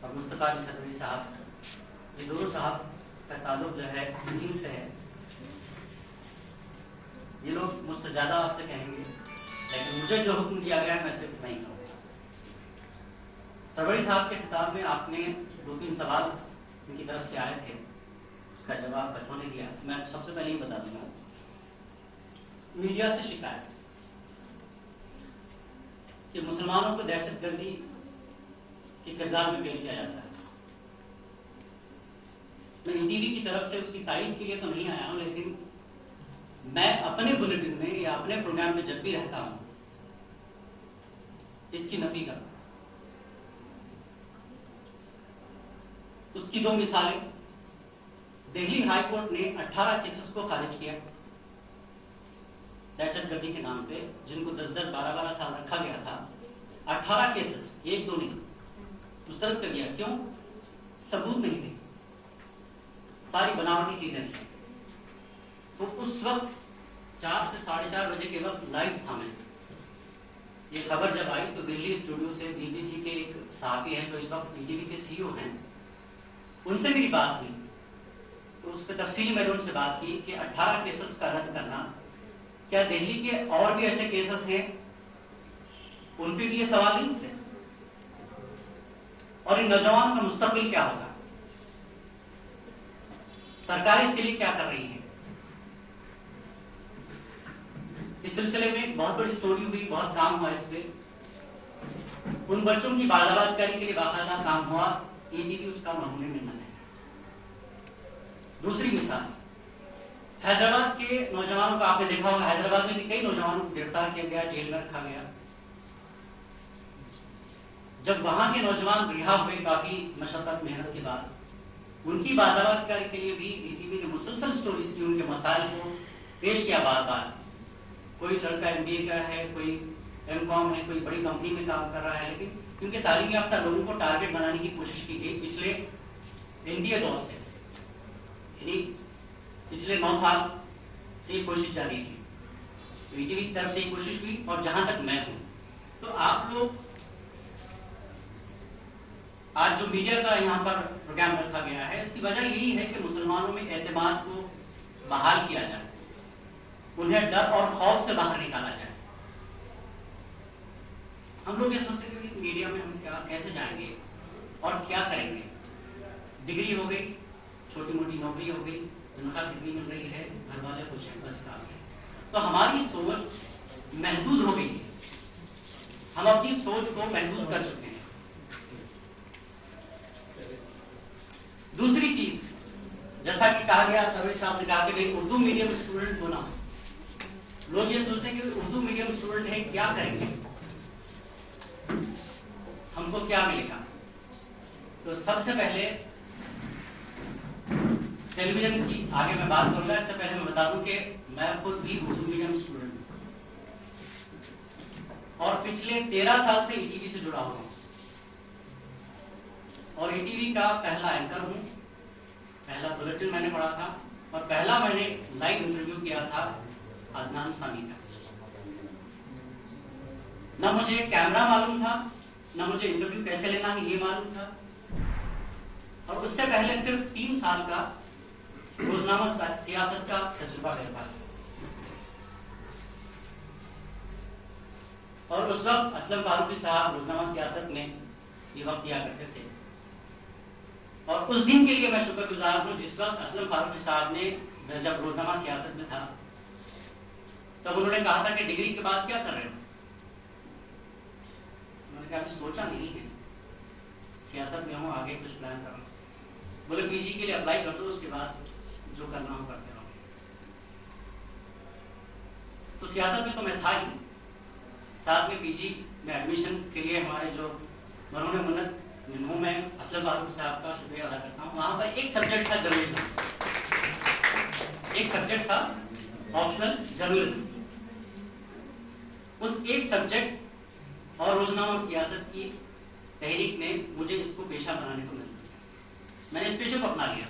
और मुस्तफा सदवी साहब, ये दोनों साहब का ताल्लुक जो है टीचिंग से है। ये लोग मुझसे ज्यादा आपसे कहेंगे, लेकिन मुझे जो हुक्म दिया गया है मैं सिर्फ नहीं कहूँगा। सरवरी साहब के खिताब में आपने 2-3 सवाल उनकी तरफ से आए थे, उसका जवाब बच्चों ने दिया। मैं सबसे पहले ही बता दूंगा, मीडिया से शिकायत कि मुसलमानों को दहशतगर्दी के किरदार में पेश किया जाता है। मैं ईटीवी की तरफ से उसकी तारीफ के लिए तो नहीं आया हूं, लेकिन मैं अपने बुलेटिन में या अपने प्रोग्राम में जब भी रहता हूं इसकी नफी करता हूं। उसकी 2 मिसालें, दिल्ली हाई कोर्ट ने 18 केसेस को खारिज किया दहशतगर्दी के नाम पे, जिनको 10-10, 12-12 साल रखा गया था। 18 केसेस, 1-2 नहीं, मुस्तरद कर दिया। क्यों? सबूत नहीं थे, सारी बनावटी चीजें थी। तो उस वक्त 4 से 4:30 बजे के वक्त लाइव था मैं। ये खबर जब आई तो दिल्ली स्टूडियो से बीबीसी के एक सहाफी हैं जो इस वक्त ईटीवी के सीईओ हैं, उनसे मेरी बात हुई। तो उस पर तफसीली मैंने उनसे बात की कि 18 केसेस का रद्द करना, क्या दिल्ली के और भी ऐसे केसेस हैं उन पे भी ये सवाल नहीं थे? और इन नौजवान का मुस्तकबिल क्या होगा? सरकार इसके लिए क्या कर रही है? इस सिलसिले में बहुत बड़ी स्टोरी हुई, बहुत काम हुआ इस पे। उन बच्चों की बालाबादकारी के लिए बाकायदा काम हुआ। ईटीवी उसका नमूने में है। दूसरी मिसाल, हैदराबाद के नौजवानों का आपने देखा होगा, हैदराबाद में भी कई नौजवानों को गिरफ्तार किया गया, जेल में रखा गया। जब वहां के नौजवान रिहा हुए काफी मशक्कत मेहनत के बाद, उनकी बाजाबादकारी के लिए भी ईटीवी ने मुसलसल स्टोरीज की, उनके मसाइल को पेश किया बार बार। कोई लड़का MBA का है, कोई M.Com है, कोई बड़ी कंपनी में काम कर रहा है, लेकिन क्योंकि तालीम याफ्ता लोगों को टारगेट बनाने की कोशिश की गई पिछले इंडिया दौर से, पिछले 9 साल से ये कोशिश जारी थी। तो ईटीवी की तरफ से ये कोशिश हुई, और जहां तक मैं हूं तो आप लोग आज जो मीडिया का यहाँ पर प्रोग्राम रखा गया है, इसकी वजह यही है कि मुसलमानों में एतमाद को बहाल किया जाए, उन्हें डर और खौफ से बाहर निकाला जाए। हम लोग ये सोचते हैं कि मीडिया में हम कैसे जाएंगे और क्या करेंगे। डिग्री हो गई, छोटी मोटी नौकरी हो गई, तनख्वाह कितनी मिल रही है, घर वाले खुश हैं, बस काम है। तो हमारी सोच महदूद हो गई है, हम अपनी सोच को महदूद कर चुके हैं। दूसरी चीज, जैसा कि कहा गया, सर्वेश साहब ने कहा कि भाई उर्दू मीडियम स्टूडेंट होना, लोग ये सोचते हैं कि उर्दू मीडियम स्टूडेंट है, क्या करेंगे, हमको क्या मिलेगा। तो सबसे पहले टेलीविजन की आगे मैं बात करूंगा, इससे पहले मैं बता दूं कि मैं खुद भी उर्दू मीडियम स्टूडेंट हूं और पिछले 13 साल से ईटीवी से जुड़ा हुआ हूं, और ईटीवी का पहला एंकर हूं। पहला बुलेटिन मैंने पढ़ा था, और पहला मैंने लाइव इंटरव्यू किया था अदनान सामी का। न मुझे कैमरा मालूम था, न मुझे इंटरव्यू कैसे लेना है ये मालूम था, और उससे पहले सिर्फ 3 साल का रोजनामा सियासत का तजुर्बा मेरे पास था। और उस वक्त असलम फारूकी साहब रोजनामा सियासत में ये वक्त दिया करते थे, और उस दिन के लिए मैं शुक्रगुजार हूं जिस वक्त असलम फारूकी साहब ने, जब रोजनामा सियासत में था, तब उन्होंने कहा था कि डिग्री के बाद क्या कर रहे हो। मैंने कहा अभी सोचा नहीं है, सियासत में हूं, आगे कुछ प्लान कर रहा हूं। बोले पीजी के लिए अप्लाई कर दो, उसके बाद जो करना हो करते रहो। तो सियासत में तो मैं था ही, साथ में पीजी में एडमिशन के लिए हमारे जो मरहूम मन्नत, जिन्हों मैं असलम फारूकी साहब का शुक्रिया अदा करता हूँ, वहां पर एक सब्जेक्ट था जर्नलिज्म, एक सब्जेक्ट था ऑप्शनल जर्नलिज्म। उस एक सब्जेक्ट और रोजनामा सियासत की तहरीक ने मुझे इसको पेशा बनाने को मजबूर किया। मैंने इस पेशे को अपना लिया,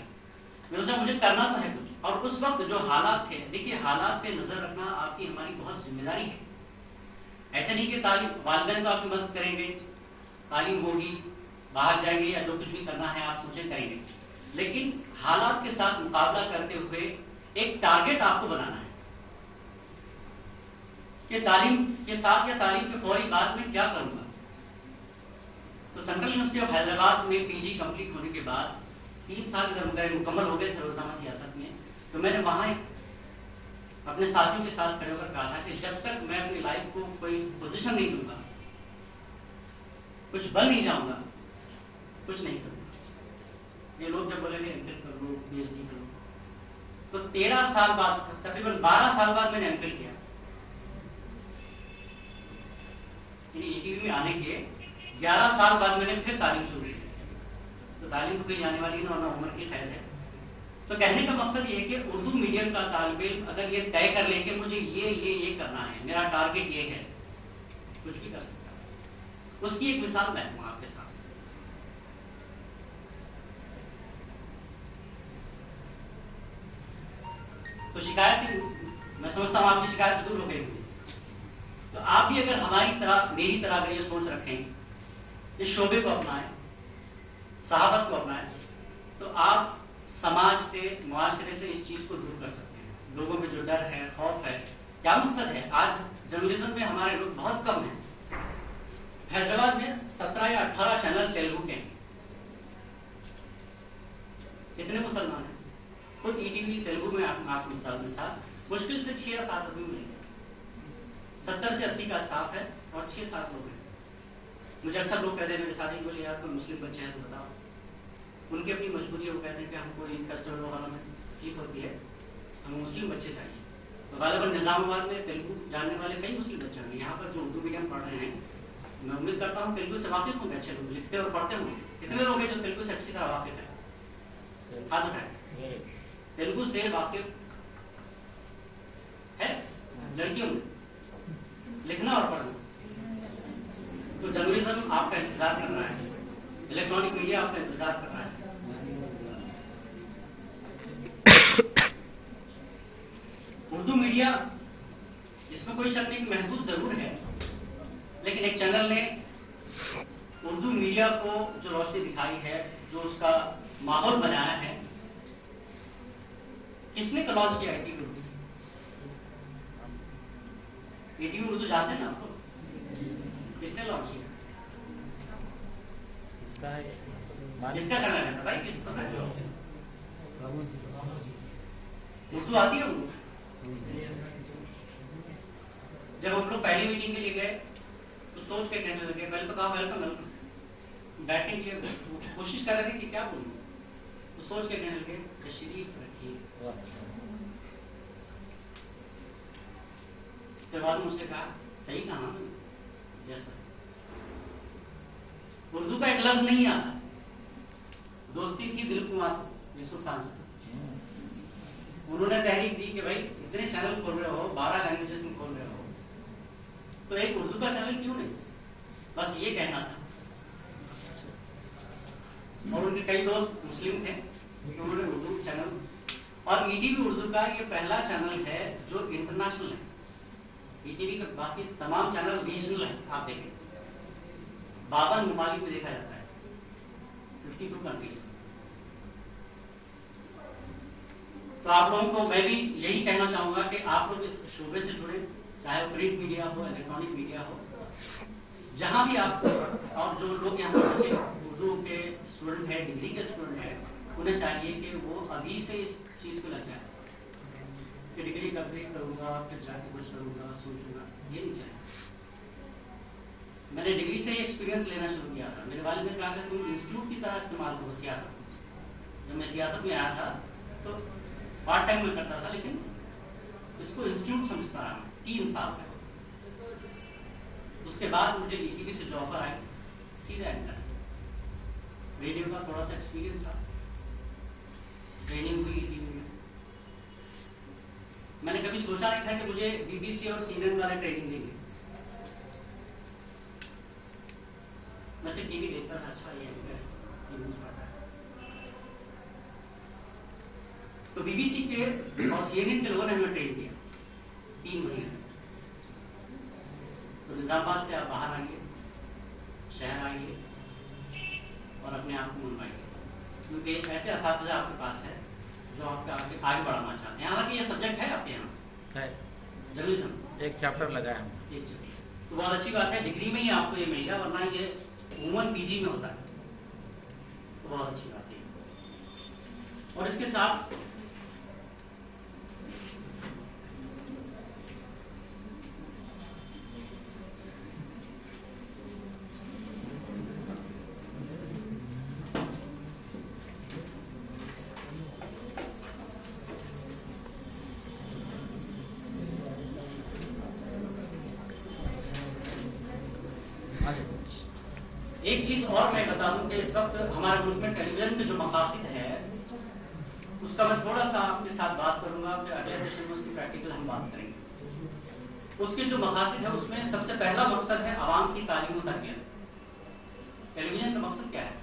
मैंने सोचा मुझे करना तो है कुछ। और उस वक्त जो हालात थे, देखिए हालात पे नजर रखना आपकी हमारी बहुत जिम्मेदारी है। ऐसे नहीं कि तालीम, वालिदैन तो आपकी मदद करेंगे, तालीम होगी, बाहर जाएंगे या जो कुछ भी करना है आप सोचे करेंगे, लेकिन हालात के साथ मुकाबला करते हुए एक टारगेट आपको बनाना है कि तालीम के साथ या तालीम के फौरी बाद में क्या करूंगा। तो सेंट्रल यूनिवर्सिटी ऑफ हैदराबाद में पीजी कंप्लीट होने के बाद 3 साल इधर मुकम्मल हो गए थे रोजनामा सियासत में, तो मैंने वहां अपने साथियों के साथ खड़े होकर कहा था कि जब तक मैं अपनी लाइफ को कोई पोजीशन नहीं दूंगा, कुछ बन नहीं जाऊंगा, कुछ नहीं करूंगा। ये लोग जब बोले एमफिल कर लो, पीएचडी करो, तो 13 साल बाद, तकरीबन 12 साल बाद मैंने एमफिल किया। ईटीवी में आने के 11 साल बाद मैंने फिर तालीम शुरू की। तो तालीम तो कहीं जाने वाली ना, और उम्र की खैर है। तो कहने का मकसद ये है कि उर्दू मीडियम का तालिब इल्म अगर ये तय कर ले कि मुझे ये करना है, मेरा टारगेट ये है, कुछ भी कर सकता है। उसकी एक मिसाल मैं हूं आपके साथ। तो शिकायत, मैं समझता हूं आपकी शिकायत दूर हो गई होगी। तो आप भी अगर हमारी तरह, मेरी तरह अगर ये सोच रखें, इस शोबे को अपनाएं, सहाफत को अपनाएं, तो आप समाज से, मुआशरे से इस चीज को दूर कर सकते हैं। लोगों में जो डर है, खौफ है, क्या मकसद है? आज जर्नलिज्म में हमारे लोग बहुत कम हैं। हैदराबाद में 17 या 18 चैनल तेलुगु के हैं। कितने मुसलमान हैं? खुद ईटीवी तेलुगु में आपको बता दूं, साथ मुश्किल से 6 या 7 आदमी मिलेंगे। 70 से 80 का स्टाफ है और 6-7 लोग हैं। मुझे अक्सर लोग कहते हैं, मेरे साथी बोले यार कोई मुस्लिम बच्चे हैं तो बताओ। उनकी अपनी मजबूरी है, वो कहते हैं कि हमको ईद फेस्टिवल वगैरह में ठीक होती है, हमें मुस्लिम बच्चे चाहिए। तो गालिबन निजामाबाद में तेलुगु जानने वाले कई मुस्लिम बच्चे होंगे। यहाँ पर जो उर्दू मीडियम पढ़ रहे हैं, मैं उम्मीद करता हूँ तेलुगु से वाकिफ होंगे, अच्छे लोग लिखते और पढ़ते होंगे। कितने लोग हैं जो तेलुगु से अच्छी तरह वाकिफ है? हाथ उठाए। तेलुगु से वाकिफ है लड़कियों में लिखना और पढ़ना। तो जर्नलिज्म आपका इंतजार कर रहा है, इलेक्ट्रॉनिक मीडिया आपका इंतजार कर रहा है। उर्दू मीडिया, इसमें कोई शक नहीं, महदूद जरूर है, लेकिन एक चैनल ने उर्दू मीडिया को जो रोशनी दिखाई है, जो उसका माहौल बनाया है, किसने लॉन्च किया ITV उर्दू? ITV उर्दू जानते हैं ना आपको? किसने लॉन्च किया? किसका चैनल है बताइए, किस पता है? उर्दू आती है उनको? जब हम लोग पहली मीटिंग के लिए गए तो सोच के कहने लगे, पहले तो कहा वेलकम वेलकम, बैठने के लिए कोशिश कर रहे थे कि क्या बोलूं, तो सोच के कहने लगे तशरीफ रखिए। उसके बाद मुझसे कहा सही कहा ना? Yes sir. उर्दू का एक लफ्ज नहीं आता। दोस्ती थी दिल कुमार से, यूसुफ खान से, उन्होंने तहरीक दी कि भाई इतने चैनल खोल रहे हो, 12 लैंग्वेजेस में खोल रहे हो, तो एक उर्दू का चैनल क्यों नहीं? बस ये कहना था। और उनके कई दोस्त मुस्लिम थे, उन्होंने उर्दू चैनल, और ETV उर्दू का ये पहला चैनल है जो इंटरनेशनल है। ETV के बाकी तमाम चैनल रीजनल है। आप देखें 52 ममालिक में देखा जाता है, 52 कंट्रीज। तो आप लोगों को मैं भी यही कहना चाहूंगा कि आप लोग इस शोबे से जुड़े, चाहे वो प्रिंट मीडिया हो, इलेक्ट्रॉनिक मीडिया हो, जहां भी आप, और जो लोग यहाँ बच्चे उर्दू के स्टूडेंट है, डिग्री के स्टूडेंट है, उन्हें चाहिए कि वो अभी से इस चीज को लग जाए कि डिग्री कंप्लीट करूंगा फिर जाके कुछ करूंगा, सोचूंगा, ये नहीं चाहिए। मैंने डिग्री से ही एक्सपीरियंस लेना शुरू किया था। मेरे वालिद ने कहा कि तुम इंस्टीट्यूट की तरह इस्तेमाल करो सियासत। जब मैं सियासत में आया था तो पार्ट टाइम में करता था, लेकिन इसको इंस्टीट्यूट समझता रहा 3 साल तक। उसके बाद मुझे ETV से जॉब पर आई, सीधा एंटर। रेडियो का थोड़ा सा एक्सपीरियंस था, ट्रेनिंग हुई ETV में। मैंने कभी सोचा नहीं था कि मुझे BBC और CNN वाले ट्रेनिंग देंगे। मैं सिर्फ टीवी देखता था, अच्छा ये न्यूज़ पढ़ता है। तो BBC के और CNN के लोगों ने हमें ट्रेन किया 3 महीने। तो निजामाबाद से आप बाहर आइए, शहर आइए और अपने आप को मनवाइए, क्योंकि ऐसे असातिज़ा आपके पास है जो आपका आगे बढ़ाना चाहते हैं। हालांकि ये सब्जेक्ट है आपके यहाँ है, जर्नलिज्म एक चैप्टर लगा है, एक चैप्टर, तो बहुत अच्छी बात है। डिग्री में ही आपको ये मिलेगा, वरना ये उमूमन PG में होता है, तो बहुत अच्छी बात है। और इसके साथ एक चीज और मैं बता दूं कि इस वक्त हमारे मुल्क में टेलीविजन के जो मकासद है उसका मैं थोड़ा सा आपके साथ बात करूंगा, फिर अगले सेशन में उसकी प्रैक्टिकल हम बात करेंगे। उसके जो मकासद है उसमें सबसे पहला मकसद है आवाम की तालीम और तरबियत। टेलीविजन का मकसद क्या है?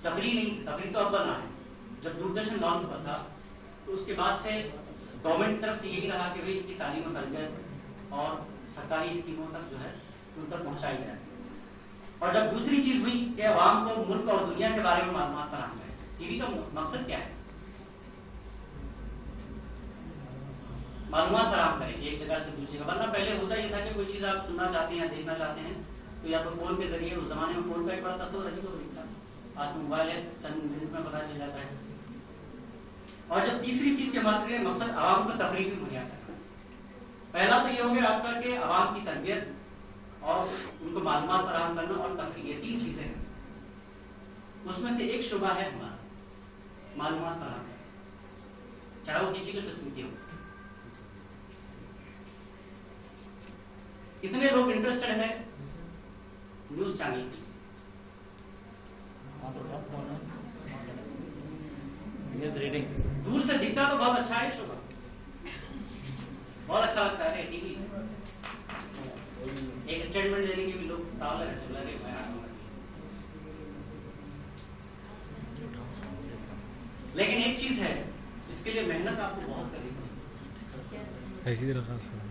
तफरीह नहीं, तफरीह तो अब बना है। जब दूरदर्शन लॉन्च हुआ था तो उसके बाद से गवर्नमेंट की तरफ से यही रहा कि भाई इसकी तालीम और तरबियत और सरकारी स्कीमों तक जो है उन तक पहुंचाई जाए। और जब दूसरी चीज हुई कि अवाम को मुल्क और दुनिया के बारे में मालूमात फराहम करें। टीवी का मकसद क्या है? मालूमात फराहम करें एक जगह से दूसरी जगह। वरना पहले होता ये था कि कोई चीज आप सुनना चाहते हैं, देखना चाहते हैं, तो या तो फोन के जरिए, उस जमाने में फोन का एक बड़ा तस्वीर अजीब था, आज मोबाइल है, चंद मिनट में पता चल जाता है। और जब तीसरी चीज के मकसद आवाम को तफरीह भी मुहैया करना। पहला तो ये हो गया आपका कि आवाम की तरबियत और उनको मालूमात फराहम करना और तफरीह, ये 3 चीजें हैं। उसमें से एक शुबा है हमारा मालूमात फराहम करना, चाहे वो किसी भी किस्म की हो। कितने लोग इंटरेस्टेड है न्यूज चैनल के? दूर से दिखता तो बहुत अच्छा है शोभा, बहुत अच्छा लगता है टीवी। एक स्टेटमेंट देने के भी लोग तावले रहते हैं, अरे मैं आऊंगा। लेकिन एक चीज है, इसके लिए मेहनत आपको बहुत करनी पड़ेगी,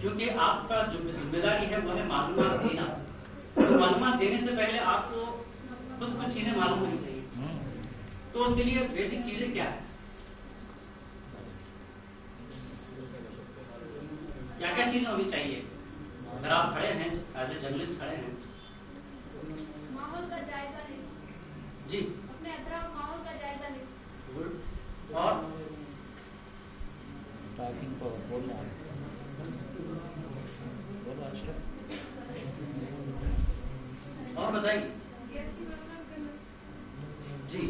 क्योंकि आपका जो जिम्मेदारी है वो है मालूमात देना। तो मालूमात देने से पहले आपको खुद कुछ चीजें मालूम होनी चाहिए। तो उसके लिए बेसिक चीजें क्या है, क्या क्या चीजें होनी चाहिए? अगर आप खड़े हैं एज ए जर्नलिस्ट खड़े हैं, माहौल का जायजा लेना जी, अपने अतराफ माहौल का जायजा लेना, और और बताइए जी,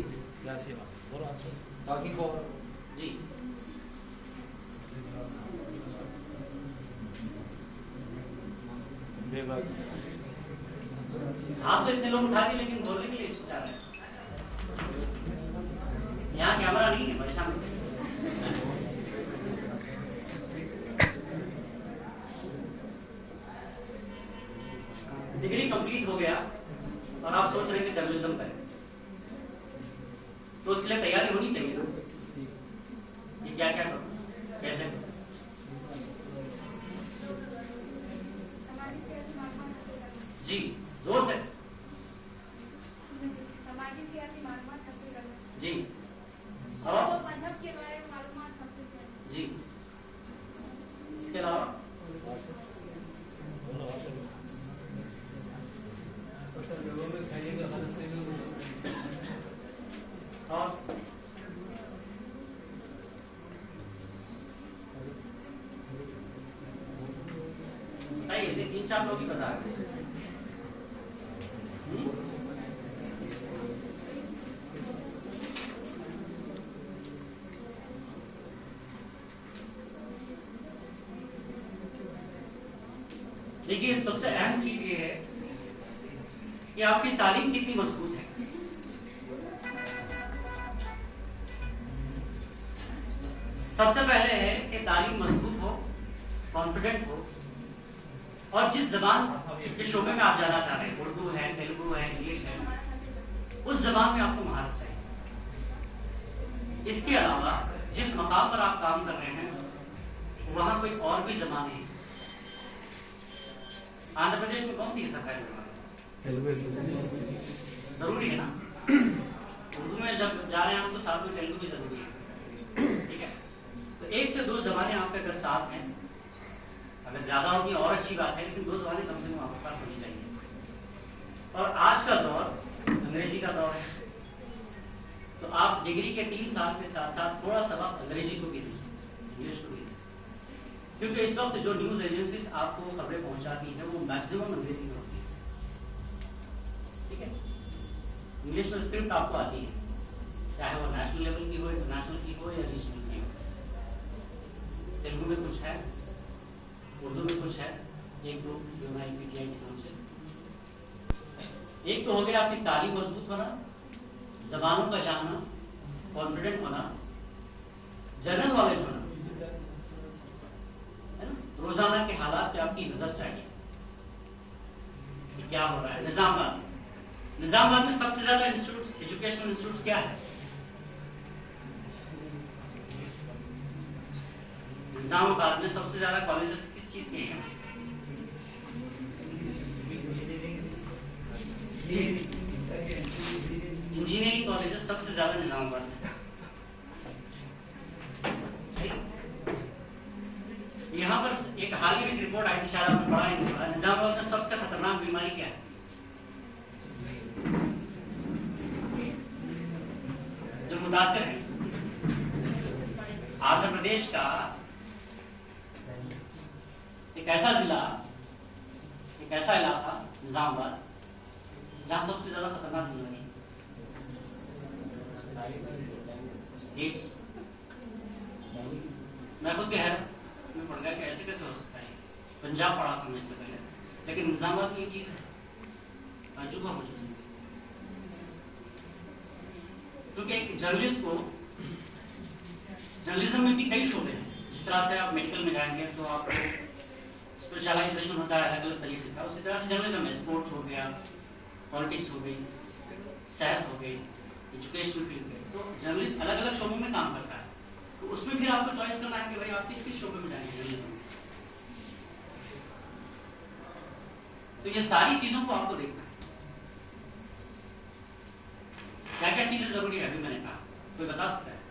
जी, आप तो इतने लोग उठा दिए लेकिन बोलने के लिए हिचकिचा रहे हैं। यहाँ कैमरा नहीं है, परेशान होते हैं। डिग्री कंप्लीट हो गया और आप सोच रहे हैं कि जर्नलिज्म करें, तो उसके लिए तैयारी होनी चाहिए ना, ये क्या क्या करूं, कैसे करूं? समाजी सियासी मालूमात हासिल करना, जी, जोर से समाजी सियासी मालूमात हासिल करना, जी, और और मजहब के बारे में मालूमात हासिल करना, जी, इसके अलावा और बताइए, 3-4 लोग ही बता रहे हैं। देखिए, सबसे अहम चीज ये है कि आपकी तालीम कितनी मजबूत है। सबसे पहले है कि तालीम मजबूत हो, कॉन्फिडेंट हो, और जिस जबान के शोबे में आप जाना चाह रहे हैं, उर्दू है, तेलुगु है, इंग्लिश है, उस जबान में आपको महारत चाहिए। इसके अलावा जिस मकाम पर आप काम कर रहे हैं वहां कोई और भी जबान है। आंध्र प्रदेश में कौन सी है सरकारी जबान? जरूरी है ना, उर्दू में जब जा रहे हैं हम तो साथ में तेलुगु भी जरूरी है, ठीक है। तो 1 से 2 जबानें आपके अगर साथ हैं, अगर ज्यादा होगी और अच्छी बात है, लेकिन 2 जबानें कम से कम आपके पास होनी चाहिए। और आज का दौर अंग्रेजी का दौर है, तो आप डिग्री के 3 साल के साथ साथ थोड़ा सा वक्त अंग्रेजी को भी दीजिए, इंग्लिश को भी दीजिए, क्योंकि इस वक्त जो न्यूज एजेंसीज आपको खबरें पहुंचाती है वो मैक्सिमम अंग्रेजी में होती है, ठीक है। इंग्लिश में स्क्रिप्ट आपको आती है, चाहे वो नेशनल लेवल की हो, इंटरनेशनल की हो या रीजनल की हो। तेलुगु में कुछ है, उर्दू में कुछ है, 1-2 PTI के नाम से। एक तो हो गया आपकी तालीम मजबूत होना, जबानों का जानना, कॉन्फिडेंट होना, जनरल नॉलेज होना, है ना। रोजाना के हालात पे आपकी नजर चाहिए कि क्या हो रहा है। निजामाबाद में सबसे ज्यादा इंस्टीट्यूट, एजुकेशनल इंस्टीट्यूट क्या है? निजामाबाद में सबसे ज्यादा कॉलेजेस किस चीज के हैं? इंजीनियरिंग कॉलेजेस सबसे ज्यादा निजामाबाद में। यहाँ पर एक हाल ही में रिपोर्ट आई थी, शायद आपने पढ़ा ही नहीं पढ़ा, निजामाबाद में सबसे खतरनाक बीमारी क्या है? जो मुतासिर है आंध्र प्रदेश का एक ऐसा जिला, एक ऐसा इलाका निजामाबाद, जहां सबसे ज्यादा खतरनाक बीमारी एड्स। मैं खुद के हैरत में पड़ गया कि ऐसे कैसे हो सकता है। पंजाब पढ़ा था मैं इससे पहले, लेकिन निजामाबाद में ये चीज है, ताज्जुब है मुझे। क्योंकि एक जर्नलिस्ट को जर्नलिज्म में भी कई शोबे हैं। जिस तरह से आप मेडिकल में जाएंगे तो आपको स्पेशलाइजेशन होता है अलग अलग तरीके का, उसी तरह से जर्नलिज्म में स्पोर्ट्स हो गया, पॉलिटिक्स हो गई, सेहत हो गई, एजुकेशनल फील्ड गई, तो जर्नलिस्ट अलग अलग शोबों में काम करता है। तो उसमें फिर आपको चॉइस करना है कि भाई आप किस किस शोबे में जाएंगे जर्नलिज्म में। तो ये सारी चीजों को आपको देखना है, क्या क्या चीजें जरूरी है। अभी मैंने कहा, कोई बता सकता है?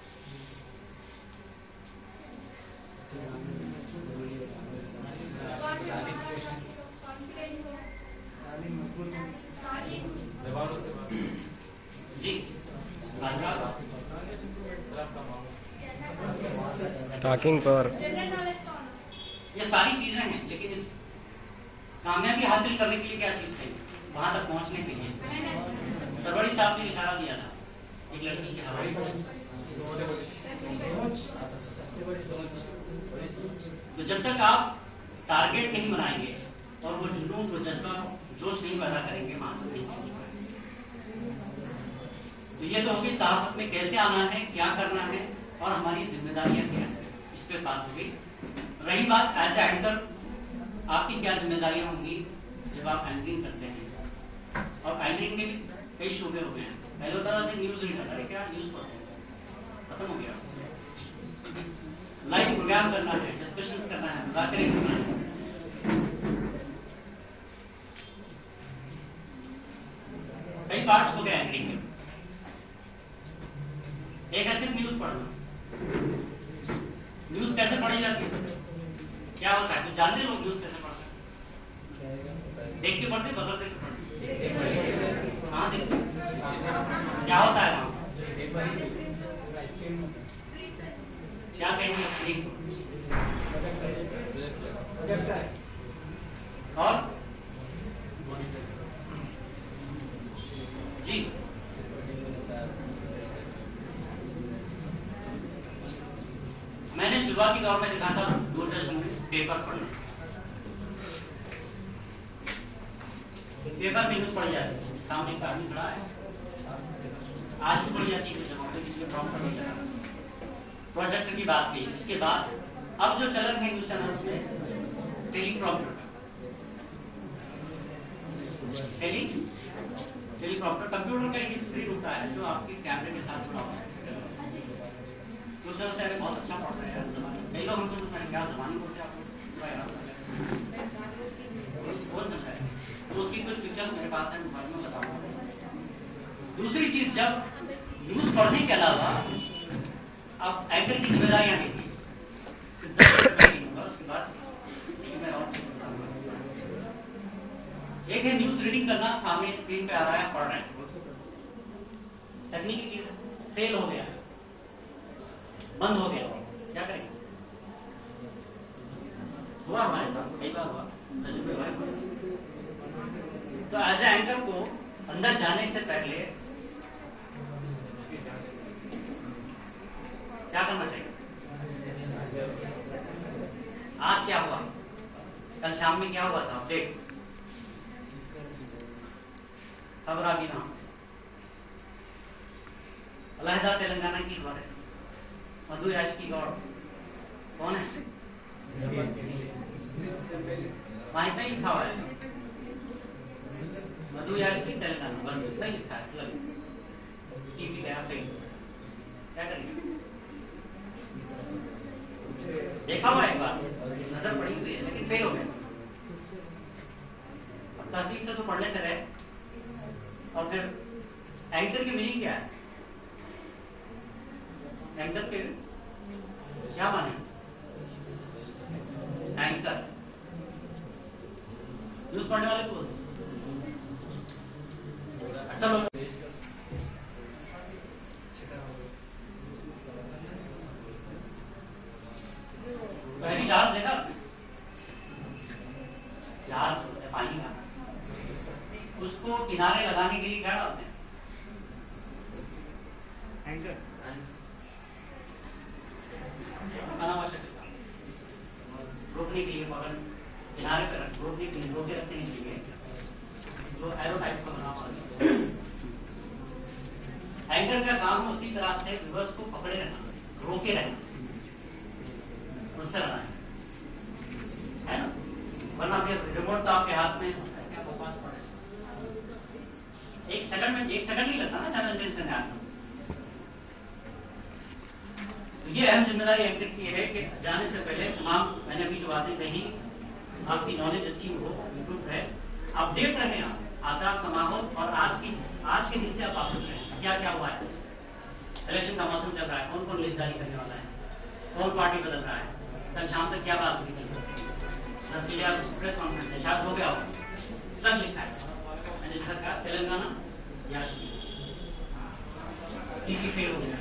जी, टॉकिंग पावर, ये सारी चीजें हैं, लेकिन इस कामयाबी हासिल करने के लिए क्या चीज चाहिए? वहां तक पहुंचने के लिए सरवड़ी साहब ने इशारा दिया था एक लड़की के हवाले से। तो जब तक आप टारगेट नहीं बनाएंगे और वो जुनून, वो जज्बा, जोश नहीं पैदा करेंगे, वहां तक नहीं पहुंच पाएंगे। तो ये तो होगी साहब में कैसे आना है, क्या करना है और हमारी जिम्मेदारियां क्या है, इस पे बात होगी। रही बात एज ए एंकर, आपकी क्या जिम्मेदारियां होंगी जब आप एंकरिंग करते हैं। और एंकरिंग में भी कई शोबे हो गए हैं। पहले होता था न्यूज रीडर, अरे क्या न्यूज पढ़ते हैं, खत्म हो गया। लाइव प्रोग्राम करना है, डिस्कशंस करना है, मुज़ाकरे करना है। कई पार्ट्स हो गए एंकरिंग में। एक है सिर्फ न्यूज पढ़ना। न्यूज कैसे पढ़ी जाती है, क्या होता है? तो जानते लोग न्यूज कैसे पढ़ते हैं? देख के पढ़ते, बदल देख के पढ़ते। हाँ, देखते क्या होता है वहां, क्या कहेंगे स्क्रीन को, और जी मैंने शुरुआती दौर में देखा था दूरदर्शन में पेपर पढ़ना। पेपर में न्यूज पढ़ी जाती है, सामने एक आदमी खड़ा है, आज भी पढ़ी जाती है प्रोजेक्टर की बात की। उसके बाद अब जो चलन है न्यूज चैनल्स में टेलीप्रॉम्प्टर कंप्यूटर का एक स्क्रीन होता है जो आपके कैमरे के साथ जुड़ा हुआ है। कुछ समय से बहुत अच्छा पढ़ रहे हैं कई लोग, हमसे पूछते हैं क्या जबानी बोलते हैं कौन समझा है, तो उसकी कुछ पिक्चर्स मेरे पास है, मोबाइल में बताऊंगा। दूसरी चीज, जब न्यूज पढ़ने के अलावा अब एंकर की जिम्मेदारियां नहीं थी, उसके बाद मैं और चीज बताऊंगा। एक है न्यूज रीडिंग करना, सामने स्क्रीन पे आ रहा है, पढ़ रहे हैं, तकनीकी चीज है, फेल हो गया, बंद हो गया, क्या करेंगे? हुआ हमारे साथ, कई बार हुआ, तजुर्बे हुए। तो एज ए एंकर को अंदर जाने से पहले क्या करना चाहिए? आज क्या हुआ, कल शाम में क्या हुआ था, अपडेट, खबर आ गई ना, अलहदा तेलंगाना की खबर है, मधु याश की गौड़ कौन है, वहां इतना ही लिखा हुआ है, मधु याश की तेलंगाना, बस इतना ही लिखा है। टीवी गया फेल, क्या करेंगे? देखा हुआ एक बार, नजर पड़ी हुई है, लेकिन फेल हो गया। अब तहकीक से तो पढ़ने से रहे। और फिर एंकर की मीनिंग क्या है? एंकर के क्या माने? एंकर न्यूज पढ़ने वाले को अक्सर लोग पहली जहाज देखा, जहाज पानी का, उसको किनारे लगाने के लिए क्या डालते हैं? एंकर, रोकने के लिए पकड़ किनारे पर रोके रखने के लिए जो एरो टाइप का बना हुआ है। एंकर का काम उसी तरह से रिवर्स को पकड़े रहना, रोके रहना। प्रोसेसर आना है ना, वरना फिर रिमोट तो आपके हाथ में होता है, क्या पास पड़े, एक सेकंड नहीं लगता ना चैनल चेंज करने आसान। तो ये अहम जिम्मेदारी एग्जिट की है कि जाने से पहले तमाम मैंने अभी जो बातें कही, आपकी नॉलेज अच्छी हो, इम्प्रूव है, अपडेट रहे आप आदाब का माहौल, और आज के दिन से आप अपडेट रहे क्या क्या हुआ है। इलेक्शन का मौसम चल रहा है, कौन कौन लिस्ट जारी करने वाला है, कौन पार्टी बदल रहा है, कल शाम तक क्या बात हुई, 10 बजे आप प्रेस कॉन्फ्रेंस है, शायद हो गया हो, सब लिखा है मैंने सरकार तेलंगाना या टीवी फेल हो गया,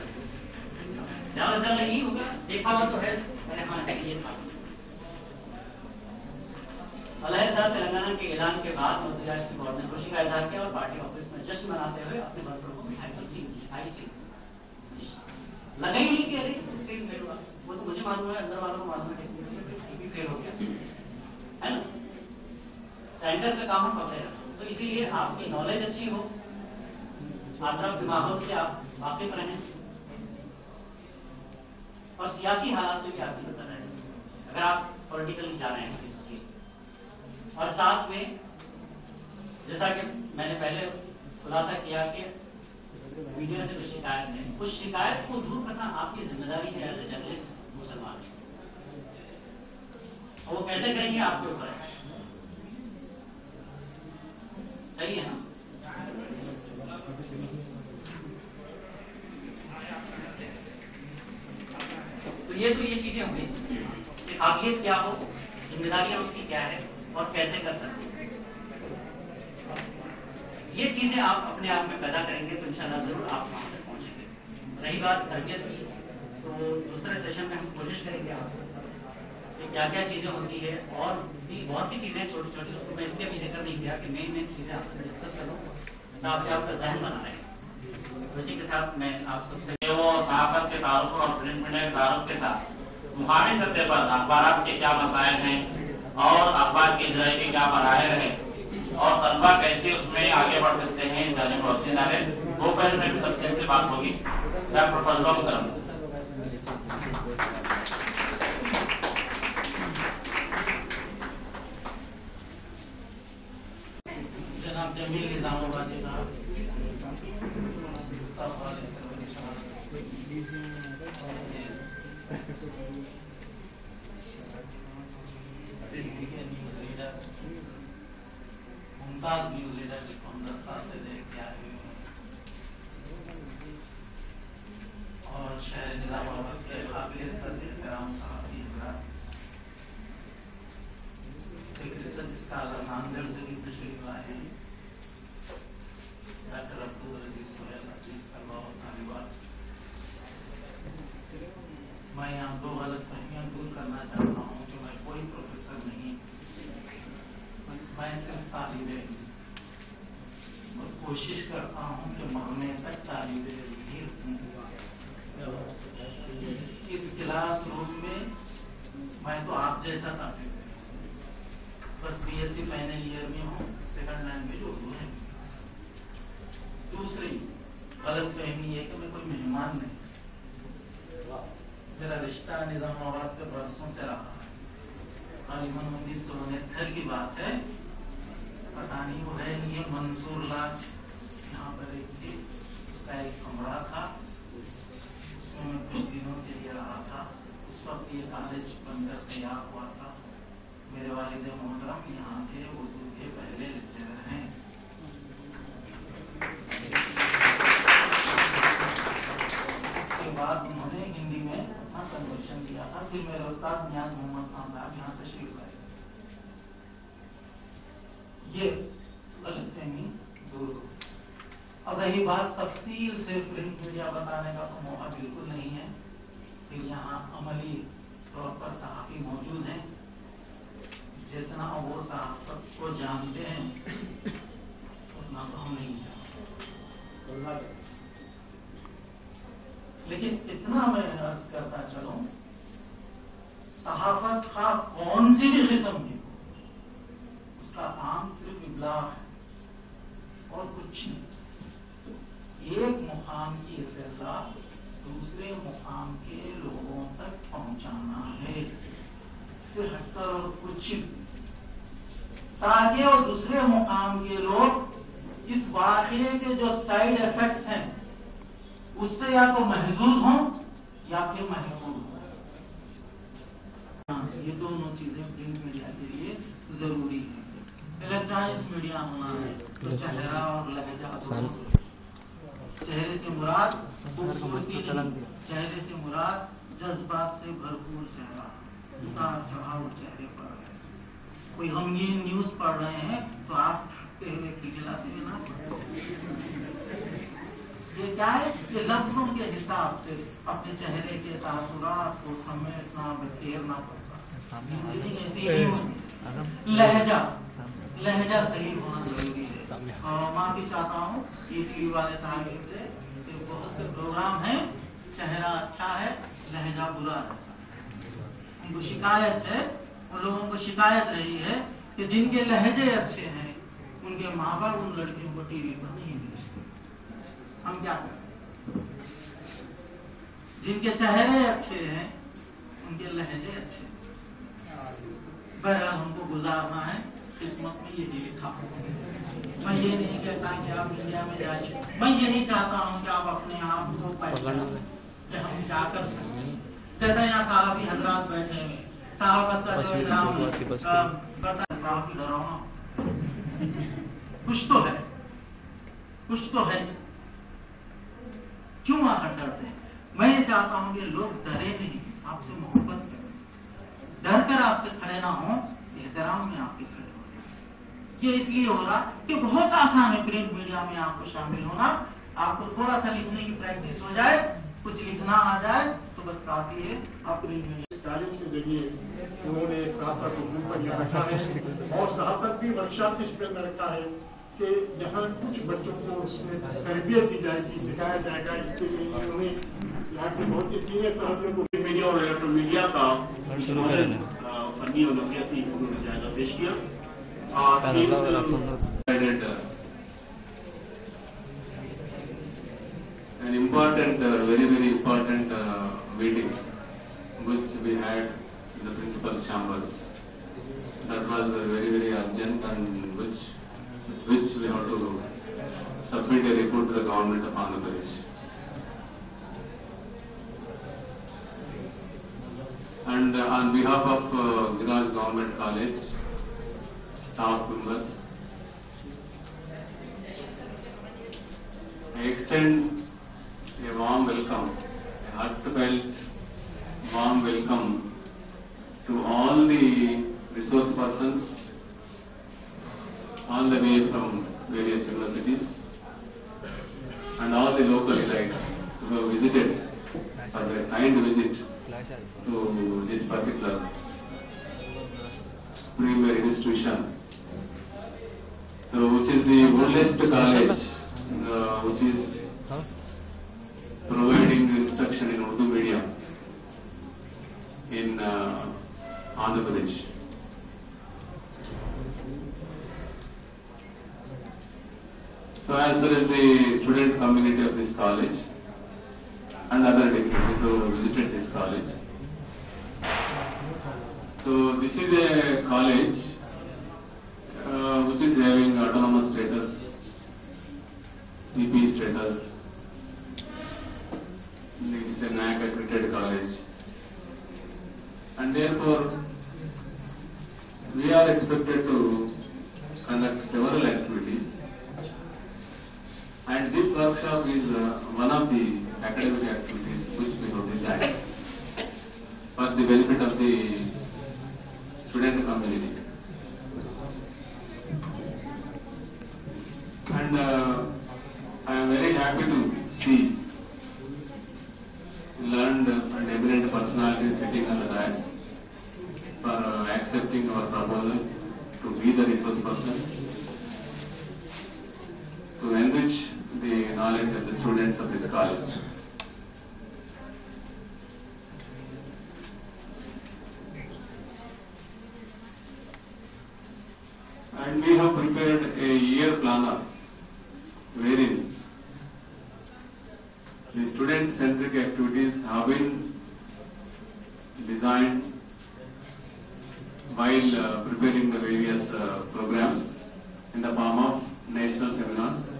ज्यादा नहीं होगा, देखा हुआ तो है, मैंने कहा ये था। अलहदा तेलंगाना के ऐलान के बाद मध्यप्रदेश की गवर्नर ने खुशी का इजहार किया और पार्टी ऑफिस में जश्न मनाते हुए अपने वर्करों को मिठाई लगा ही नहीं कि अरे स्क्रीन फेल हुआ, वो तो मुझे मालूम है, अंदर वालों को मालूम है टीवी फेल हो गया है ना। एंकर का काम हम करते हैं, तो इसीलिए आपकी नॉलेज अच्छी हो, आदरब के माहौल से आप वाकिफ रहें और सियासी हालात में भी आपकी नजर रहे, अगर आप पॉलिटिकली जा रहे हैं। और साथ में जैसा कि मैंने पहले खुलासा किया कि मीडिया से जो शिकायत है, उस शिकायत को दूर करना आपकी जिम्मेदारी है एज ए जर्नलिस्ट मुसलमान। और वो कैसे करेंगे आपके ऊपर है, सही है ना। तो ये चीजें होंगी कि काबिलियत क्या हो, जिम्मेदारियां उसकी क्या है और कैसे कर सकते हैं, ये चीजें आप अपने आप में पैदा करेंगे तो इंशाल्लाह जरूर आप वहां तक पहुंचेंगे। रही बात तरबियत की, तो दूसरे सेशन में हम कोशिश करेंगे कि क्या क्या चीजें होती है, और भी बहुत सी चीजें छोटी छोटी, उसको मैं इसलिए भी जिक्र नहीं किया कि मेन चीजें आपसे डिस्कस करूँ ताकि आपका जहन बना रहे। इसी के साथ मैं आप सबसे वो सहाफत के तारुफ और प्रिंट मीडिया के तारुफ के साथ मुकामी सतह पर अखबार के क्या मसाइल हैं और अखबार की इजराई के क्या मराहिल है और तलबा कैसे उसमें आगे बढ़ सकते हैं, इस जानिब रोशनी डाले। दोपहर में भी तफसील से बात होगी डॉक्टर फजलुल करम से। जनाब जमील निजामाबादी साहब, news reader, Mumtaz news reader जिसको हम 10 साल से देखते आए हुए हैं, और शहर निजामाबाद के काबिल सदर कराम साहब एक रिसर्च स्कॉलर नांदेड़ से भी तशरीफ लाए हैं, डॉक्टर अब्दुल अजीज सोहेल तालिबात। मैं यहाँ 2 गलतफहमियां दूर करना चाहता हूँ कि मैं कोई प्रोफेसर नहीं, मैं सिर्फ तालिबे और कोशिश करता हूँ कि मरने तक तालिबे ही रहूं। इस क्लास रूम में मैं तो आप जैसा तालिब है, बस बीएससी फाइनल ईयर में हूँ, सेकंड लैंग्वेज उर्दू है। दूसरी गलतफहमी है कि मैं कोई मेहमान नहीं, मेरा रिश्ता निजामाबाद से बरसों से रहा है। 1969 की बात है, पता नहीं वो है ये मंसूर लाज यहाँ पर एक थी, उसका एक कमरा था, उसमें मैं कुछ दिनों के लिए रहा था। उस वक्त ये कॉलेज बनकर तैयार हुआ था। मेरे वालिद मोहतरम यहाँ के उर्दू के पहले लेक्चरर हैं। उसके बाद उन्होंने हिंदी में अपना कन्वर्शन किया था। फिर मेरे उस्ताद नियाज मोहम्मद खान साहब यहाँ तशरीफ लाए। ये गलतफहमी दूर हो। अब रही बात तफसील से प्रिंट मीडिया बताने का तो मौका बिल्कुल नहीं है, फिर यहाँ अमली तौर पर सहाफी मौजूद हैं, जितना वो सहाफत को जानते हैं उतना तो हम नहीं जानते। लेकिन इतना मैं अर्ज करता चलूं, सहाफत का कौन सी भी किस्म की हो, उसका काम सिर्फ इब्लाग है और कुछ नहीं। एक मुकाम की इत्तला दूसरे मुकाम के लोगों तक पहुंचाना है। से हटकर और कुछ, ताकि और दूसरे मुकाम के लोग इस वाक़ये के जो साइड इफेक्ट्स हैं उससे या तो महजूज हों या फिर महफूज हों। ये दोनों चीजें प्रिंट मीडिया के लिए जरूरी है। इलेक्ट्रॉनिक्स मीडिया होना है तो चेहरा और लहजा, चेहरे से मुराद खूबसूरती नहीं, चेहरे से मुराद जज्बात से भरपूर चेहरा, उतार चढ़ाव चेहरे पर है। कोई गमगीन न्यूज पढ़ रहे हैं तो आप हंसते हुए खिलखिलाते हुए ना पढ़ें। ये क्या है? ये लफ्जों के हिसाब से अपने चेहरे के तासुरात को समेटना, बखेरना पड़ता है। लहजा सही होना जरूरी है। और माफी चाहता हूँ ये टीवी वाले साहब से, बहुत से प्रोग्राम हैं चेहरा अच्छा है लहजा बुरा रहता है। उनको शिकायत है, उन लोगों को शिकायत रही है कि जिनके लहजे अच्छे हैं उनके माँ बाप उन लड़कियों को टीवी पर नहीं भेजते। हम क्या करें? जिनके चेहरे अच्छे हैं उनके लहजे अच्छे। बहरहाल हमको गुजारना है, किस्मत में यही लिखा। मैं ये नहीं कहता कि आप इंडिया में जाइए, मैं ये नहीं चाहता हूँ कि आप अपने आप को पहचानें कि हम क्या कर सकते हैं। जैसे यहाँ साहबी हजरात बैठे हैं, साहबत का जो इकराम डरावना कुछ तो है, कुछ तो है। क्यों आकर डरते हैं? मैं ये चाहता हूँ कि लोग डरे नहीं, आपसे मोहब्बत करें, डर कर आपसे खड़े ना हो, एहतराम में आपके खड़े हो। ये इसलिए हो रहा कि बहुत आसान है प्रिंट मीडिया में आपको शामिल होना। आपको थोड़ा सा लिखने की प्रैक्टिस हो जाए, कुछ लिखना आ जाए तो बस काफी है। आप प्रिंट मीडिया कॉलेज के जरिए उन्होंने प्राप्त को ग्रुप पर यहाँ रखा है और साहब भी वर्कशॉप इस पर रखा है कि यहाँ कुछ बच्चों को उसमें तरबियत दी जाएगी, सिखाया जाएगा। इसके लिए उन्होंने यहाँ के बहुत ही सीनियर साहब को मीडिया और इलेक्ट्रॉनिक मीडिया का फनी और नफसियाती उन्होंने जायजा पेश किया। An important, very important meeting which we had in the principal's chambers. That was very urgent and which we have to submit a report to the government of Andhra Pradesh. And on behalf of Giraj Government College staff members, I extend a warm welcome, a heartfelt warm welcome to all the resource persons all the way from various universities and all the local elite who have visited for their kind visit to this particular premier institution. So, which is the oldest college which is providing instruction in Urdu medium in Andhra Pradesh. So as far as the student community of this college and other dignitaries who visited this college, so this is a college which is having autonomous status, CP status. It is a NAAC accredited college, and therefore we are expected to conduct several activities, and this workshop is one of the academic activities which we have designed for the benefit of the student community. And I am very happy to see learned and eminent personalities sitting on the dais for accepting our proposal to be the resource persons to enrich the knowledge of the students of this college. And we have prepared a year planner wherein the student-centric activities have been designed while preparing the various programs in the form of national seminars,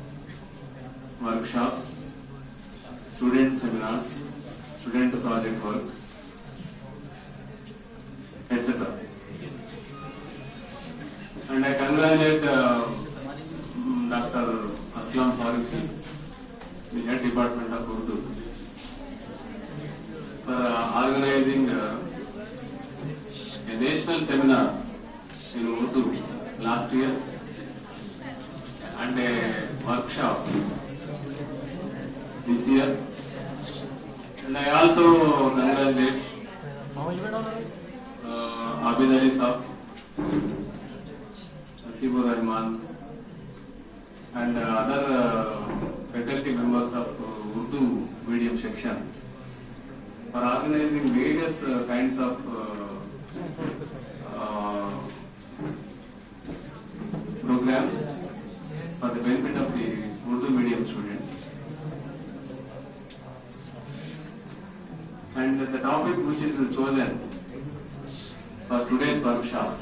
workshops, student seminars, student project works, etc. And I congratulate Dr. Aslam Farooqi, the head department of Urdu, for organizing a national seminar in Urdu last year and a workshop this year. And I also congratulate Abid Ali Saab, Nasibur Rahman, and other faculty members of Urdu medium section for organizing various kinds of programs for the benefit of the Urdu medium students. And the topic which is chosen for today's workshop,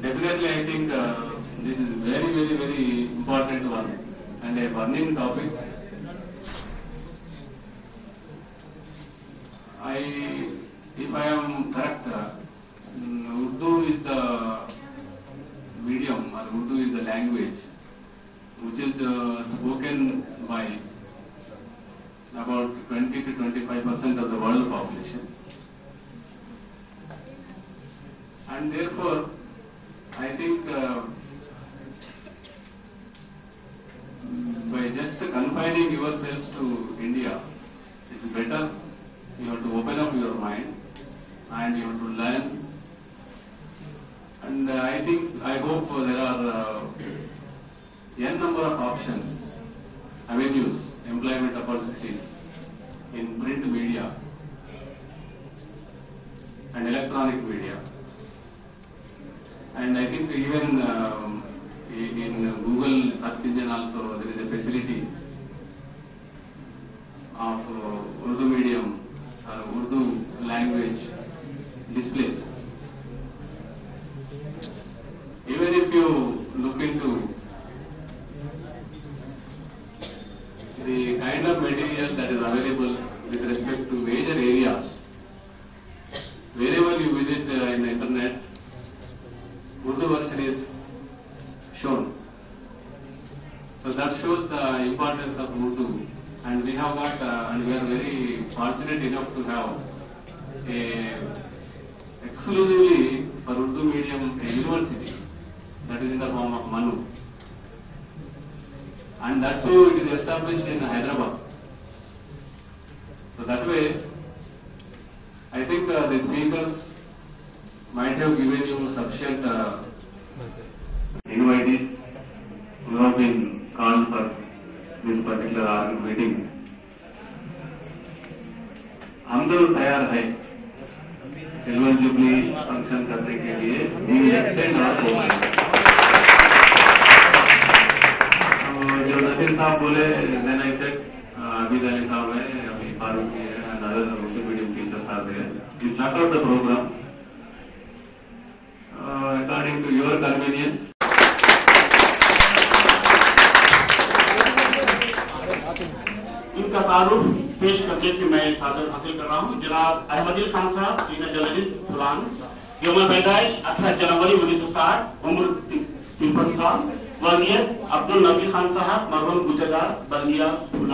definitely I think this is very important one and a burning topic. If I am correct, Urdu is the medium or Urdu is the language which is spoken by about 20 to 25% of the world population, and therefore I think by just confining yourselves to India, it's better. You have to open up your mind and you have to learn. And I hope there are n number of options, avenues, employment opportunities in print media and electronic media. And I think even in Google search engine also there is a facility of Urdu medium or Urdu language displays. Even if you look into the kind of material that is available with respect to major areas, wherever you visit in the internet, Urdu version is shown. So that shows the importance of Urdu, and we have got, and we are very fortunate enough to have exclusively for Urdu medium a university that is in the form of Manu, and that too it is established in Hyderabad. So that way, I think the speakers might have given you sufficient invitees who have been called for this particular meeting. हम तो तैयार है सिल्वर जुबली फंक्शन करने के लिए वी एक्सटेंड आवर प्रोग्राम। जो नसीर साहब बोले, then I said Abid Ali साहब है, अभी फारूकी है, and other Urdu medium teachers are there. You check out the programme according to your convenience. इनका तारुफ पेश करने की मैं सादर हासिल कर रहा हूँ। जनाब अहमदिल खान साहब, सीनियर जर्नलिस्ट फुलान, यौम पैदाइश 18 जनवरी 1960, उम्र 53 साल, वालियत अब्दुल नबी खान साहब, मरहूम गुजरदार बल्दिया फुलान।